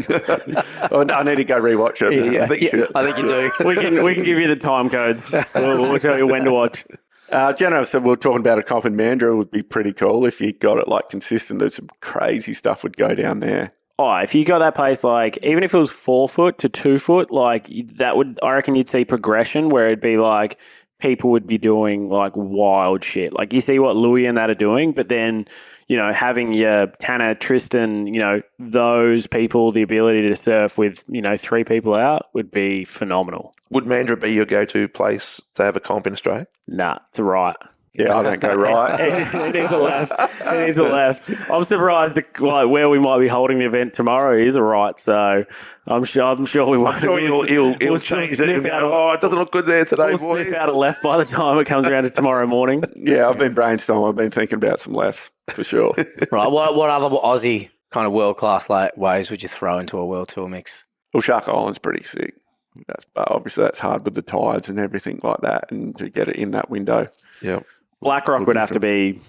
[SPEAKER 4] need to go rewatch it.
[SPEAKER 1] Yeah, I think you do.
[SPEAKER 3] We can give you the time codes. We'll tell you when to watch.
[SPEAKER 4] Jenna said we were talking about a comp in Mandurah would be pretty cool if you got it like consistent. There's some crazy stuff would go down there.
[SPEAKER 3] Oh, if you got that pace, like, even if it was 4 foot to 2 foot, like, I reckon you'd see progression where it'd be like people would be doing like wild shit. Like, you see what Louis and that are doing, but then, having your Tanner, Tristan, those people, the ability to surf with, 3 people out would be phenomenal.
[SPEAKER 2] Would Mandurah be your go-to place to have a comp in Australia?
[SPEAKER 3] Nah, it's a right.
[SPEAKER 4] Yeah, I don't go right.
[SPEAKER 3] It is a left. It is a left. I'm surprised where we might be holding the event tomorrow is a right. So I'm sure we won't.
[SPEAKER 2] He'll change it. It doesn't look good there today,
[SPEAKER 3] boys. Sniff out a left by the time it comes around to tomorrow morning.
[SPEAKER 4] Yeah, I've been brainstorming. I've been thinking about some lefts for sure.
[SPEAKER 1] Right. What other Aussie kind of world-class waves would you throw into a world tour mix?
[SPEAKER 4] Well, Shark Island's pretty sick. But obviously that's hard with the tides and everything like that, and to get it in that window.
[SPEAKER 2] Yeah.
[SPEAKER 3] BlackRock would have to be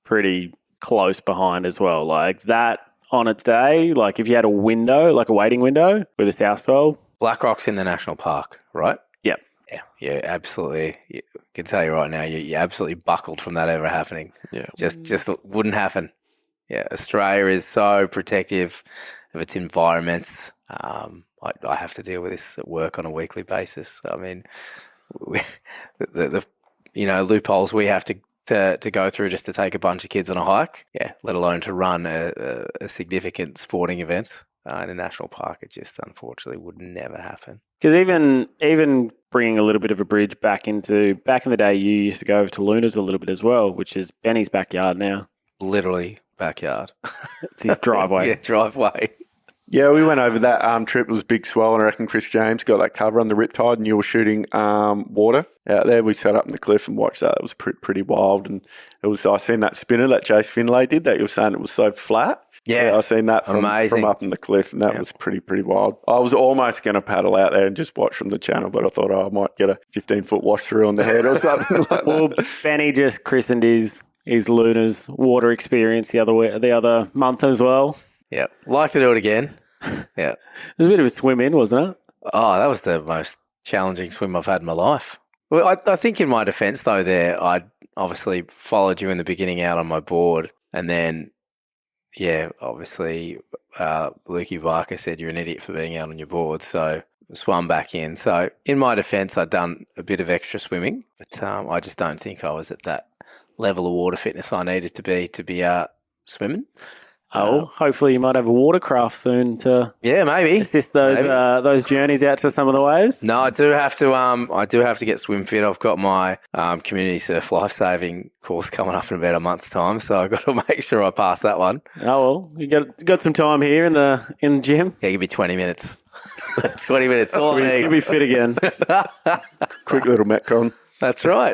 [SPEAKER 3] pretty close behind as well. Like that on its day, like if you had a window, like a waiting window with a south swell.
[SPEAKER 1] BlackRock's in the national park, right?
[SPEAKER 3] Yep.
[SPEAKER 1] Yeah, absolutely. I can tell you right now, you're absolutely buckled from that ever happening.
[SPEAKER 2] Yeah.
[SPEAKER 1] Just wouldn't happen. Yeah, Australia is so protective of its environments. I have to deal with this at work on a weekly basis. I mean, the loopholes we have to go through just to take a bunch of kids on a hike, let alone to run a significant sporting event in a national park. It just unfortunately would never happen.
[SPEAKER 3] Because even bringing a little bit of a bridge back in the day, you used to go over to Luna's a little bit as well, which is Benny's backyard now.
[SPEAKER 1] Literally backyard.
[SPEAKER 3] It's his driveway.
[SPEAKER 1] Yeah, driveway.
[SPEAKER 4] Yeah, we went over that trip. It was a big swell, and I reckon Chris James got that cover on the Riptide, and you were shooting water out there. We sat up in the cliff and watched that. It was pretty wild, and I seen that spinner that Jace Finlay did that you were saying it was so flat.
[SPEAKER 1] Yeah,
[SPEAKER 4] I seen that from up in the cliff, and that was pretty wild. I was almost going to paddle out there and just watch from the channel, but I thought I might get a 15-foot wash through on the head or something like that.
[SPEAKER 3] Well, Benny just christened his Luna's water experience the other month as well.
[SPEAKER 1] Yeah, like to do it again. Yeah,
[SPEAKER 3] it was a bit of a swim in, wasn't it?
[SPEAKER 1] Oh, that was the most challenging swim I've had in my life. Well, I think in my defence though, I obviously followed you in the beginning out on my board, and then obviously Lukey Barker said you're an idiot for being out on your board, so swam back in. So in my defence, I'd done a bit of extra swimming, but I just don't think I was at that level of water fitness I needed to be swimming.
[SPEAKER 3] Hopefully you might have a watercraft soon to
[SPEAKER 1] maybe
[SPEAKER 3] assist those journeys out to some of the waves.
[SPEAKER 1] No, I do have to get swim fit. I've got my community surf lifesaving course coming up in about a month's time, so I've got to make sure I pass that one.
[SPEAKER 3] Oh well, you got some time here in the gym.
[SPEAKER 1] Yeah, give me 20 minutes. 20 minutes. All I need.
[SPEAKER 3] You'll be fit again.
[SPEAKER 4] Quick little Metcon.
[SPEAKER 1] That's right.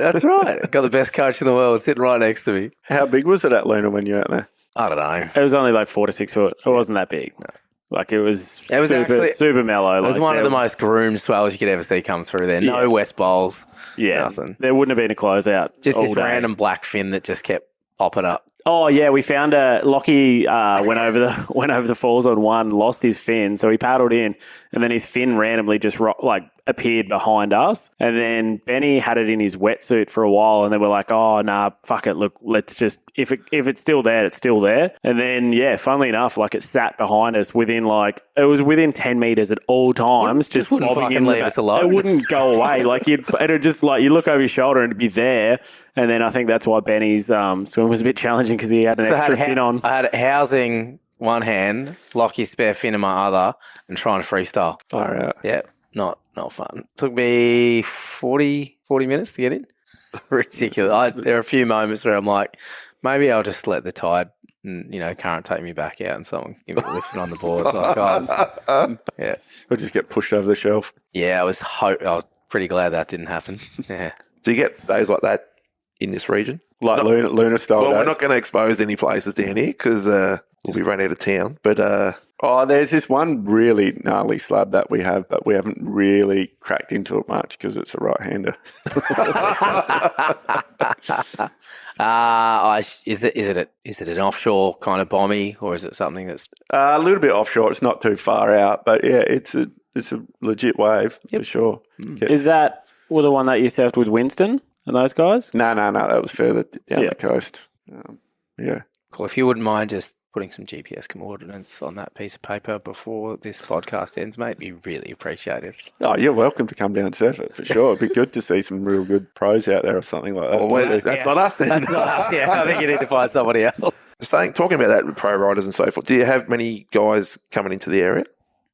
[SPEAKER 1] Got the best coach in the world sitting right next to me.
[SPEAKER 4] How big was it at Luna when you were out there?
[SPEAKER 1] I don't know.
[SPEAKER 3] It was only like 4 to 6 foot. It wasn't that big. No. Like it was super mellow.
[SPEAKER 1] It was one of the most groomed swells you could ever see come through there. No West Bowls.
[SPEAKER 3] Yeah.
[SPEAKER 1] Nothing.
[SPEAKER 3] There wouldn't have been a closeout.
[SPEAKER 1] Just this random black fin that just kept popping up
[SPEAKER 3] Oh yeah, we found Lockie went over the falls on one, lost his fin, so he paddled in, and then his fin randomly just appeared behind us, and then Benny had it in his wetsuit for a while, and then we're like, oh nah, fuck it, look, let's just if it's still there, it's still there, and then yeah, funnily enough, like it sat behind us within 10 meters at all times, just
[SPEAKER 1] wouldn't
[SPEAKER 3] bobbing
[SPEAKER 1] fucking
[SPEAKER 3] in the
[SPEAKER 1] leave
[SPEAKER 3] back.
[SPEAKER 1] us alone.
[SPEAKER 3] It wouldn't go away, like it'd just like you look over your shoulder and it'd be there. And then I think that's why Benny's swim was a bit challenging because he had an extra fin on.
[SPEAKER 1] I had housing one hand, Lockie's spare fin in my other, and trying to freestyle.
[SPEAKER 4] Far out.
[SPEAKER 1] Yeah, not fun. Took me 40 minutes to get in. Ridiculous. There are a few moments where I'm like, maybe I'll just let the tide and, current take me back out and someone give me a lifting on the board. Like, guys, yeah.
[SPEAKER 4] We'll just get pushed over the shelf.
[SPEAKER 1] Yeah, I was pretty glad that didn't happen. Yeah.
[SPEAKER 2] Do you get days like that in this region?
[SPEAKER 4] Like Luna style.
[SPEAKER 2] Well,
[SPEAKER 4] days.
[SPEAKER 2] we're not going to expose any places down here because we'll be run out of town. But
[SPEAKER 4] there's this one really gnarly slab that we have, but we haven't really cracked into it much because it's a right-hander.
[SPEAKER 1] Is it an offshore kind of bommy, or is it something that's
[SPEAKER 4] A little bit offshore. It's not too far out, but yeah, it's a legit wave for sure. Yeah.
[SPEAKER 3] Is that the one that you surfed with Winston and those guys?
[SPEAKER 4] No, that was further down the coast. Yeah.
[SPEAKER 1] cool? If you wouldn't mind just putting some GPS coordinates on that piece of paper before this podcast ends, mate, be really appreciated.
[SPEAKER 4] Oh, you're welcome to come down and surf it for sure. It'd be good to see some real good pros out there or something like that.
[SPEAKER 2] Well, that's not us then.
[SPEAKER 1] That's not us, yeah. I think you need to find somebody else.
[SPEAKER 2] Talking about that with pro riders and so forth, do you have many guys coming into the area?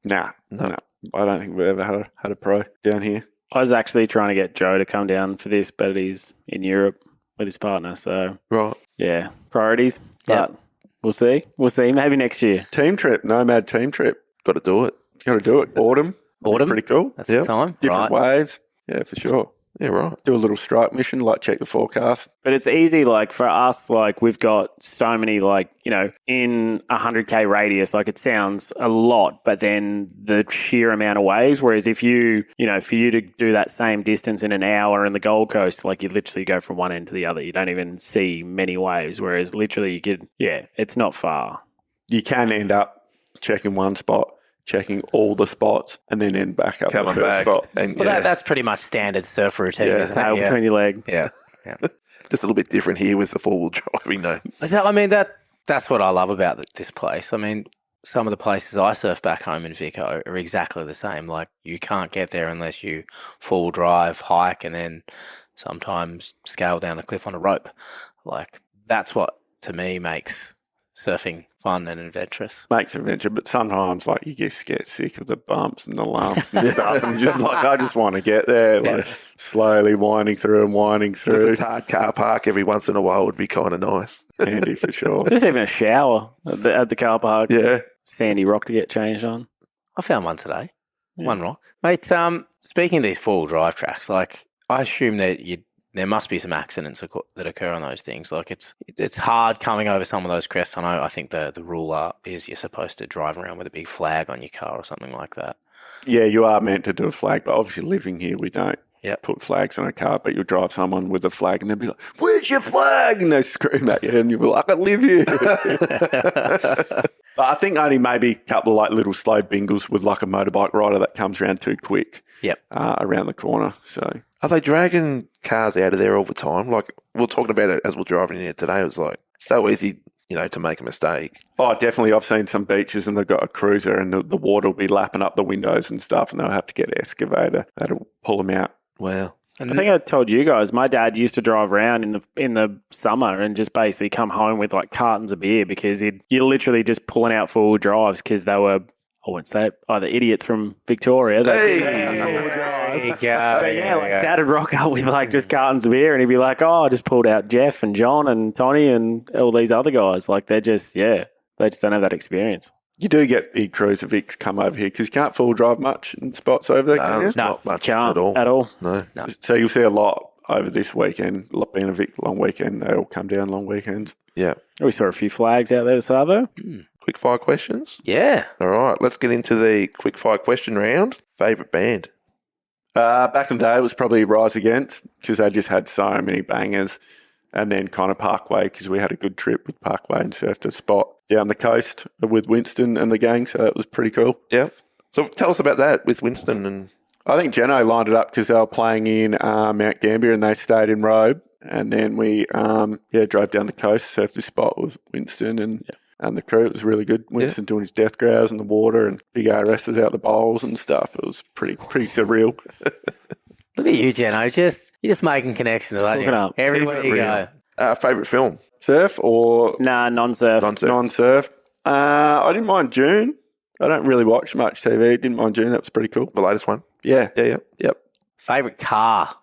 [SPEAKER 4] Nah, no. I don't think we've ever had a pro down here.
[SPEAKER 3] I was actually trying to get Joe to come down for this, but he's in Europe with his partner. So,
[SPEAKER 2] Right.
[SPEAKER 3] yeah, priorities. But we'll see. We'll see. Maybe next year.
[SPEAKER 4] Team trip, nomad team trip.
[SPEAKER 2] Got to do it.
[SPEAKER 4] Got to do it. Autumn.
[SPEAKER 1] Autumn?
[SPEAKER 4] Pretty cool.
[SPEAKER 1] That's the time.
[SPEAKER 4] Different
[SPEAKER 1] Right.
[SPEAKER 4] waves. Yeah, for sure.
[SPEAKER 2] Yeah, right.
[SPEAKER 4] Do a little strike mission, like check the forecast.
[SPEAKER 3] But it's easy, like for us, like we've got so many, like, you know, in 100K radius, like it sounds a lot, but then the sheer amount of waves, whereas if you, for you to do that same distance in an hour in the Gold Coast, like you literally go from one end to the other. You don't even see many waves, whereas literally you could, it's not far.
[SPEAKER 4] You can end up checking one spot, checking all the spots, and then end back up
[SPEAKER 2] Coming
[SPEAKER 4] the first
[SPEAKER 2] back.
[SPEAKER 4] spot.
[SPEAKER 2] And,
[SPEAKER 1] Well, that's pretty much standard surf routine,
[SPEAKER 2] Yeah.
[SPEAKER 1] isn't
[SPEAKER 3] Tail
[SPEAKER 1] it?
[SPEAKER 3] between your leg.
[SPEAKER 1] Yeah.
[SPEAKER 2] just a little bit different here with the four-wheel driving, though.
[SPEAKER 1] That's what I love about this place. I mean, some of the places I surf back home in Vico are exactly the same. Like, you can't get there unless you full drive, hike, and then sometimes scale down a cliff on a rope. Like, that's what, to me, makes surfing fun and adventurous.
[SPEAKER 4] Makes adventure, but sometimes like you just get sick of the bumps and the lumps and stuff, and just like I just want to get there, like slowly winding through.
[SPEAKER 2] Just a tarred car park every once in a while would be kind of nice.
[SPEAKER 4] Handy for sure.
[SPEAKER 3] Just even a shower at the car park.
[SPEAKER 2] Yeah.
[SPEAKER 3] Sandy rock to get changed on.
[SPEAKER 1] I found one today.
[SPEAKER 3] Yeah.
[SPEAKER 1] One rock. Mate, speaking of these four-wheel drive tracks, like, I assume that there must be some accidents that occur on those things. Like, it's hard coming over some of those crests. I think the rule is you're supposed to drive around with a big flag on your car or something like that.
[SPEAKER 4] Yeah, you are meant to do a flag, but obviously living here, we don't
[SPEAKER 1] Yep.
[SPEAKER 4] put flags on a car, but you'll drive someone with a flag and they'll be like, "Where's your flag?" And they scream at you and you'll be like, "I live here." But I think only maybe a couple of like little slow bingles with like a motorbike rider that comes around too quick around the corner. So
[SPEAKER 2] Are they dragging cars out of there all the time? Like, we were talking about it as we we're driving in here today. It was like so easy, to make a mistake.
[SPEAKER 4] Oh, definitely. I've seen some beaches and they've got a cruiser and the water will be lapping up the windows and stuff and they'll have to get an excavator that'll pull them out.
[SPEAKER 2] Wow.
[SPEAKER 3] I think I told you guys, my dad used to drive around in the summer and just basically come home with like cartons of beer because you're literally just pulling out full drives because they were, I wouldn't say it, either idiots from Victoria.
[SPEAKER 1] There you go.
[SPEAKER 3] But yeah, like Dad would rock up with like just cartons of beer and he'd be like, "Oh, I just pulled out Jeff and John and Tony and all these other guys." Like they just don't have that experience.
[SPEAKER 4] You do get big cruiser Vics come over here because you can't full drive much in spots over there, can you?
[SPEAKER 2] It's not much
[SPEAKER 3] Can't
[SPEAKER 2] at all.
[SPEAKER 3] No.
[SPEAKER 4] So you'll see a lot over this weekend, being a Vic long weekend, they all come down long weekends.
[SPEAKER 2] Yeah.
[SPEAKER 3] We saw a few flags out there this Arvo.
[SPEAKER 2] Quick fire questions.
[SPEAKER 1] Yeah.
[SPEAKER 2] All right. Let's get into the quick fire question round. Favorite band?
[SPEAKER 4] Back in the day, it was probably Rise Against because they just had so many bangers. and then kind of Parkway because we had a good trip with Parkway and surfed a spot down the coast with Winston and the gang, so that was pretty cool.
[SPEAKER 2] Yeah. So tell us about that with Winston and...
[SPEAKER 4] I think Jeno lined it up because they were playing in Mount Gambier and they stayed in Robe. And then we drove down the coast, surfed this spot with Winston and the crew. It was really good. Winston doing his death growls in the water and big ARSs out the bowls and stuff. It was pretty surreal.
[SPEAKER 1] Look at you, Jeno. You're just making connections, aren't you?
[SPEAKER 3] Up.
[SPEAKER 1] Everywhere you go.
[SPEAKER 2] Favourite film?
[SPEAKER 4] Surf or
[SPEAKER 3] Nah, non-surf.
[SPEAKER 4] non-surf? I didn't mind June. I don't really watch much TV. Didn't mind June. That was pretty cool.
[SPEAKER 2] The latest one?
[SPEAKER 4] Yeah. Yep.
[SPEAKER 1] Favourite car?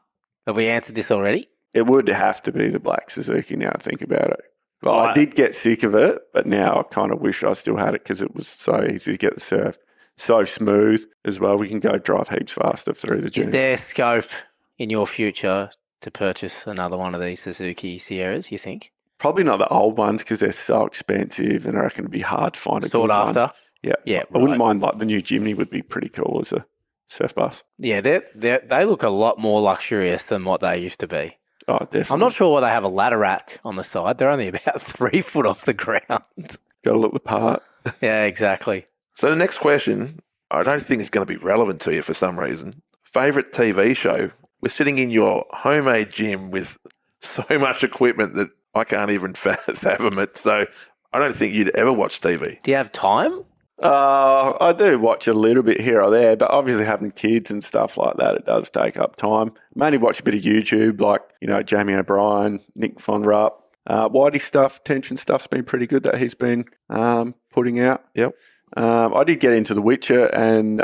[SPEAKER 1] Have we answered this already?
[SPEAKER 4] It would have to be the black Suzuki now I think about it. Well, I did get sick of it, but now I kind of wish I still had it because it was so easy to get the surf. So smooth as well. We can go drive heaps faster through the dunes.
[SPEAKER 1] Is there scope in your future to purchase another one of these Suzuki Sierras, you think?
[SPEAKER 4] Probably not the old ones because they're so expensive and I reckon it'd be hard to find a
[SPEAKER 1] Sought
[SPEAKER 4] good
[SPEAKER 1] after?
[SPEAKER 4] one. Yeah.
[SPEAKER 1] Yeah,
[SPEAKER 4] I wouldn't
[SPEAKER 1] right.
[SPEAKER 4] mind, like, the new Jimny would be pretty cool as a surf bus.
[SPEAKER 1] Yeah, they look a lot more luxurious than what they used to be.
[SPEAKER 4] Oh, definitely.
[SPEAKER 1] I'm not sure why they have a ladder rack on the side. They're only about 3 foot off the ground.
[SPEAKER 4] Got to look the part.
[SPEAKER 1] Yeah, exactly.
[SPEAKER 2] So the next question, I don't think it's going to be relevant to you for some reason. Favourite TV show? We're sitting in your homemade gym with so much equipment that I can't even fathom it. So I don't think you'd ever watch TV.
[SPEAKER 1] Do you have time?
[SPEAKER 4] I do watch a little bit here or there, but obviously having kids and stuff like that, it does take up time. Mainly watch a bit of YouTube, like, Jamie O'Brien, Nick Von Rupp. Whitey stuff, tension stuff's been pretty good that he's been putting out.
[SPEAKER 2] Yep.
[SPEAKER 4] I did get into The Witcher and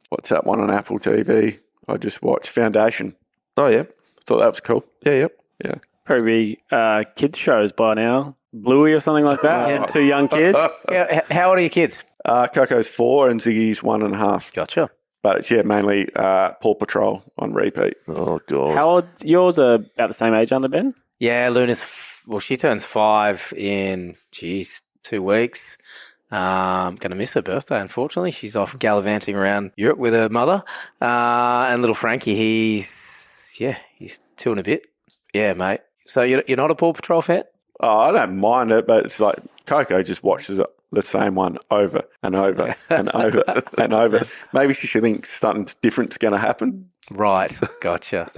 [SPEAKER 4] what's that one on Apple TV? I just watched Foundation.
[SPEAKER 2] Oh, yeah.
[SPEAKER 4] Thought that was cool.
[SPEAKER 2] Yeah.
[SPEAKER 3] Probably kids shows by now. Bluey or something like that.
[SPEAKER 1] Yeah.
[SPEAKER 3] 2 young kids.
[SPEAKER 1] How old are your kids?
[SPEAKER 4] Coco's 4 and Ziggy's 1.5.
[SPEAKER 1] Gotcha.
[SPEAKER 4] But it's, mainly Paw Patrol on repeat.
[SPEAKER 2] Oh, God.
[SPEAKER 3] How old? Yours are about the same age, aren't they, Ben?
[SPEAKER 1] Yeah, Luna's, she turns 5 in, 2 weeks. Going to miss her birthday, unfortunately. She's off gallivanting around Europe with her mother. And little Frankie, he's 2 and a bit. Yeah, mate. So you're not a Paw Patrol fan?
[SPEAKER 4] Oh, I don't mind it, but it's like Coco just watches the same one over and over and over and over. Maybe she should think something different's going to happen.
[SPEAKER 1] Right. Gotcha.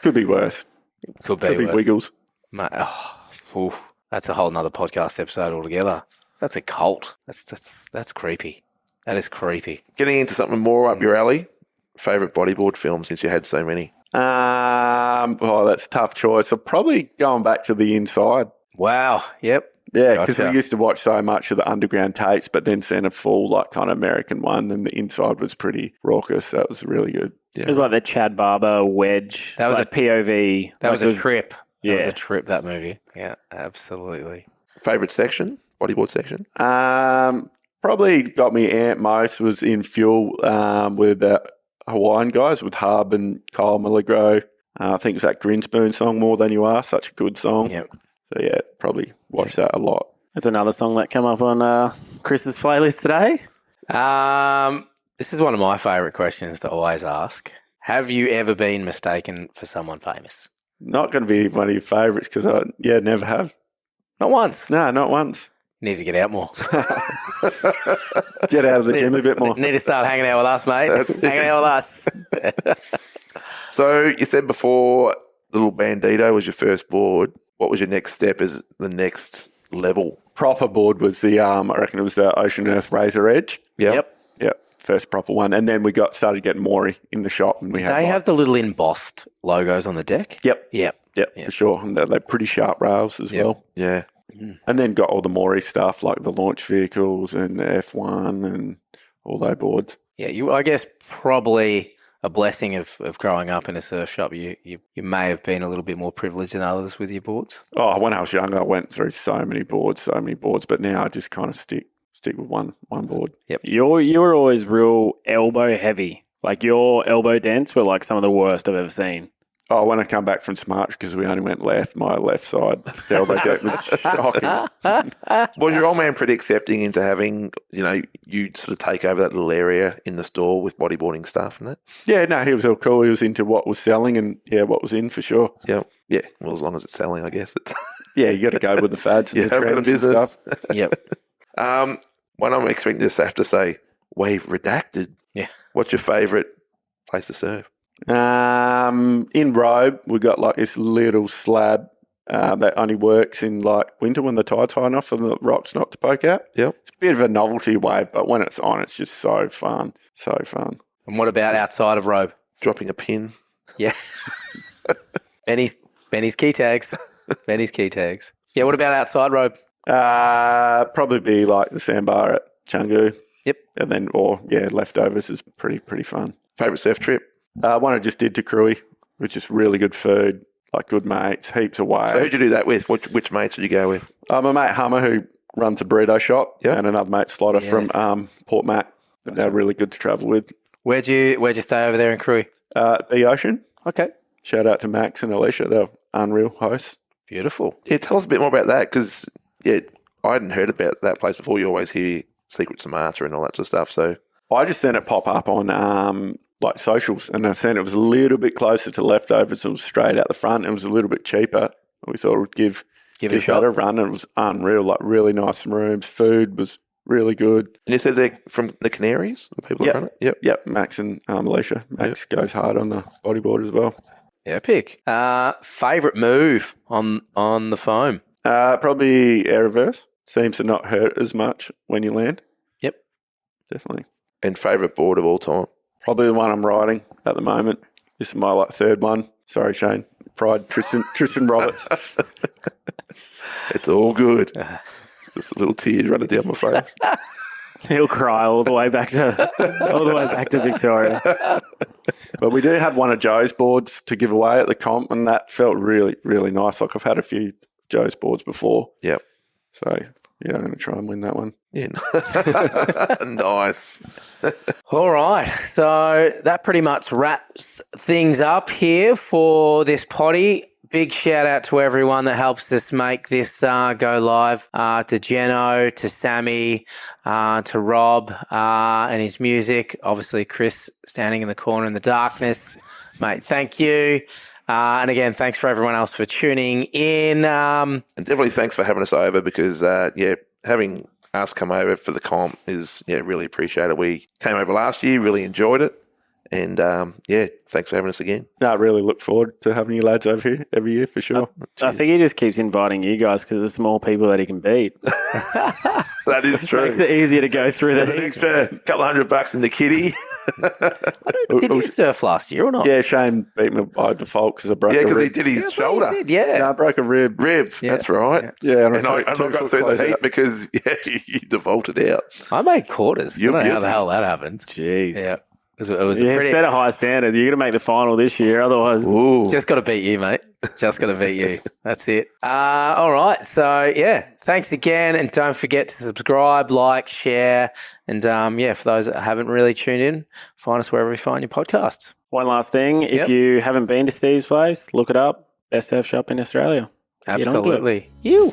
[SPEAKER 4] Could be worse.
[SPEAKER 1] Could be worse.
[SPEAKER 4] Wiggles.
[SPEAKER 1] Mate, that's a whole nother podcast episode altogether. That's a cult. That's creepy. That is creepy.
[SPEAKER 2] Getting into something more up your alley, favourite bodyboard film since you had so many?
[SPEAKER 4] That's a tough choice. I'm probably going back to The Inside.
[SPEAKER 1] Wow. Yep.
[SPEAKER 4] Yeah, because
[SPEAKER 1] Gotcha.
[SPEAKER 4] we used to watch so much of the underground tapes, but then seeing a full, kind of American one, and The Inside was pretty raucous. That was really good.
[SPEAKER 2] Yeah.
[SPEAKER 3] It was like the Chad Barber wedge.
[SPEAKER 1] That was
[SPEAKER 3] a POV.
[SPEAKER 1] That was a trip.
[SPEAKER 3] Yeah.
[SPEAKER 1] That was a trip, that movie. Yeah, absolutely.
[SPEAKER 2] Favourite section? Bodyboard section?
[SPEAKER 4] Probably got me amped most was in Fuel with the Hawaiian guys, with Hub and Kyle Milligro. I think it's that Grinspoon song, More Than You Are, such a good song.
[SPEAKER 1] Yep.
[SPEAKER 4] So, yeah, probably watch that a lot.
[SPEAKER 3] That's another song that came up on Chris's playlist today.
[SPEAKER 1] This is one of my favourite questions to always ask. Have you ever been mistaken for someone famous?
[SPEAKER 4] Not going to be one of your favourites because never have.
[SPEAKER 1] Not once.
[SPEAKER 4] No, not once.
[SPEAKER 1] Need to get out more.
[SPEAKER 4] Get out of the gym a bit more.
[SPEAKER 1] Need to start hanging out with us, mate. Hanging out with us.
[SPEAKER 2] So you said before the little Bandito was your first board. What was your next step as the next level?
[SPEAKER 4] Proper board was the, I reckon it was the Ocean Earth Razor Edge.
[SPEAKER 1] Yep.
[SPEAKER 4] Yep, first proper one. And then we started getting Maury in the shop. And we had
[SPEAKER 1] They have the little embossed logos on the deck.
[SPEAKER 4] Yep,
[SPEAKER 1] Yep.
[SPEAKER 4] for sure. And they're pretty sharp rails as well.
[SPEAKER 2] Yeah.
[SPEAKER 4] And then got all the Maury stuff like the launch vehicles and the F1 and all those boards.
[SPEAKER 1] Yeah, I guess probably a blessing of growing up in a surf shop. You may have been a little bit more privileged than others with your boards.
[SPEAKER 4] Oh, when I was younger, I went through so many boards, but now I just kind of stick with one board.
[SPEAKER 1] Yep.
[SPEAKER 3] You were always real elbow heavy. Like your elbow dents were like some of the worst I've ever seen.
[SPEAKER 4] Oh, when I come back from Smart, because we only went left, my left side, the elbow gap was shocking.
[SPEAKER 2] Was your old man pretty accepting into having, you sort of take over that little area in the store with bodyboarding stuff and that?
[SPEAKER 4] Yeah, no, he was all cool. He was into what was selling and, what was in for sure.
[SPEAKER 2] Yeah. Yeah. Well, as long as it's selling, I guess. It's
[SPEAKER 4] Yeah, you got to go with the fads and the
[SPEAKER 2] for the
[SPEAKER 4] trends and
[SPEAKER 2] business.
[SPEAKER 4] stuff.
[SPEAKER 3] Yep.
[SPEAKER 2] When I'm expecting this, I have to say, wave redacted.
[SPEAKER 1] Yeah.
[SPEAKER 2] What's your favourite place to serve?
[SPEAKER 4] In Robe, we got like this little slab that only works in like winter when the tide's high enough for the rocks not to poke out.
[SPEAKER 2] Yep.
[SPEAKER 4] It's a bit of a novelty wave, but when it's on, it's just so fun. So fun.
[SPEAKER 1] And what about outside of Robe?
[SPEAKER 2] Dropping a pin.
[SPEAKER 1] Yeah. Benny's key tags. Benny's key tags. Yeah, what about outside Robe?
[SPEAKER 4] Probably be like the sandbar at Canggu.
[SPEAKER 1] Yep.
[SPEAKER 4] And then, leftovers is pretty fun.
[SPEAKER 2] Favourite surf trip?
[SPEAKER 4] One I just did to Cruy, which is really good food, like good mates, heaps of waves.
[SPEAKER 2] So who'd you do that with? Which mates did you go with?
[SPEAKER 4] My mate Hummer, who runs a burrito shop,
[SPEAKER 2] Yep.
[SPEAKER 4] and another mate Slotter
[SPEAKER 1] Yes.
[SPEAKER 4] from Port Mac. They're really good to travel with.
[SPEAKER 1] Where'd you stay over there in Cruy?
[SPEAKER 4] The Ocean.
[SPEAKER 1] Okay.
[SPEAKER 4] Shout out to Max and Alicia. They're unreal hosts.
[SPEAKER 1] Beautiful.
[SPEAKER 2] Yeah, tell us a bit more about that because, I hadn't heard about that place before. You always hear Secret Sumatra and all that sort of stuff. So
[SPEAKER 4] I just seen it pop up on like socials, and I seen it was a little bit closer to leftovers. It was straight out the front. It was a little bit cheaper. We thought we'd give
[SPEAKER 1] Give it a shot.
[SPEAKER 4] that a run, and it was unreal. Like really nice rooms, food was really good.
[SPEAKER 2] and you said they're from the Canaries, the people
[SPEAKER 4] Yep.
[SPEAKER 2] that run it? Yep.
[SPEAKER 4] Yep, Max and Alicia. Max goes hard on the bodyboard as well.
[SPEAKER 1] Epic. Favourite move on the foam?
[SPEAKER 4] Probably air reverse. Seems to not hurt as much when you land.
[SPEAKER 1] Yep.
[SPEAKER 4] Definitely.
[SPEAKER 2] And favourite board of all time?
[SPEAKER 4] Probably the one I'm riding at the moment. This is my third one. Sorry, Shane. Pride Tristan Roberts.
[SPEAKER 2] It's all good. Just a little tear running down my face.
[SPEAKER 3] He'll cry all the way back to Victoria.
[SPEAKER 4] But we do have one of Joe's boards to give away at the comp, and that felt really, really nice. Like I've had a few Joe's boards before.
[SPEAKER 2] Yep.
[SPEAKER 4] So, I'm going to try and win that one.
[SPEAKER 2] Yeah. Nice.
[SPEAKER 1] All right. So that pretty much wraps things up here for this potty. Big shout out to everyone that helps us make this go live. To Jeno, to Sammy, to Rob and his music. Obviously, Chris standing in the corner in the darkness. Mate, thank you. And again, thanks for everyone else for tuning in.
[SPEAKER 2] And definitely thanks for having us over because, having us come over for the comp is, really appreciated. We came over last year, really enjoyed it. And, thanks for having us again.
[SPEAKER 4] No, I really look forward to having you lads over here every year for sure.
[SPEAKER 3] I think he just keeps inviting you guys because there's more people that he can beat.
[SPEAKER 2] That is true.
[SPEAKER 3] Makes it easier to go through
[SPEAKER 2] There's
[SPEAKER 3] the
[SPEAKER 2] an
[SPEAKER 3] heats.
[SPEAKER 2] extra couple $100 in the kitty.
[SPEAKER 1] Did you surf last year or not?
[SPEAKER 4] Yeah, Shane beat me by default because I broke
[SPEAKER 2] Yeah,
[SPEAKER 4] a
[SPEAKER 2] because he
[SPEAKER 4] rib.
[SPEAKER 2] did his shoulder.
[SPEAKER 1] He did, yeah.
[SPEAKER 4] No, I broke a rib.
[SPEAKER 2] That's right.
[SPEAKER 4] Yeah,
[SPEAKER 2] And I
[SPEAKER 4] took
[SPEAKER 2] got
[SPEAKER 4] foot
[SPEAKER 2] through the
[SPEAKER 4] close
[SPEAKER 2] heat
[SPEAKER 4] out.
[SPEAKER 2] because you defaulted out.
[SPEAKER 1] I made quarters.
[SPEAKER 2] You're
[SPEAKER 1] Don't know how the
[SPEAKER 2] guilty.
[SPEAKER 1] hell that happened.
[SPEAKER 3] Jeez.
[SPEAKER 1] Yeah. It was
[SPEAKER 3] Yeah,
[SPEAKER 1] a pretty...
[SPEAKER 3] set a high standards. You're going to make the final this year. Otherwise,
[SPEAKER 2] Ooh.
[SPEAKER 1] Just got to beat you, mate. Just got to beat you. That's it. All right. So, thanks again. And don't forget to subscribe, like, share. And, for those that haven't really tuned in, find us wherever you find your podcasts.
[SPEAKER 3] one last thing.
[SPEAKER 1] Yep.
[SPEAKER 3] If you haven't been to Steve's place, look it up. Best surf shop in Australia. Get onto it.
[SPEAKER 1] Absolutely. You.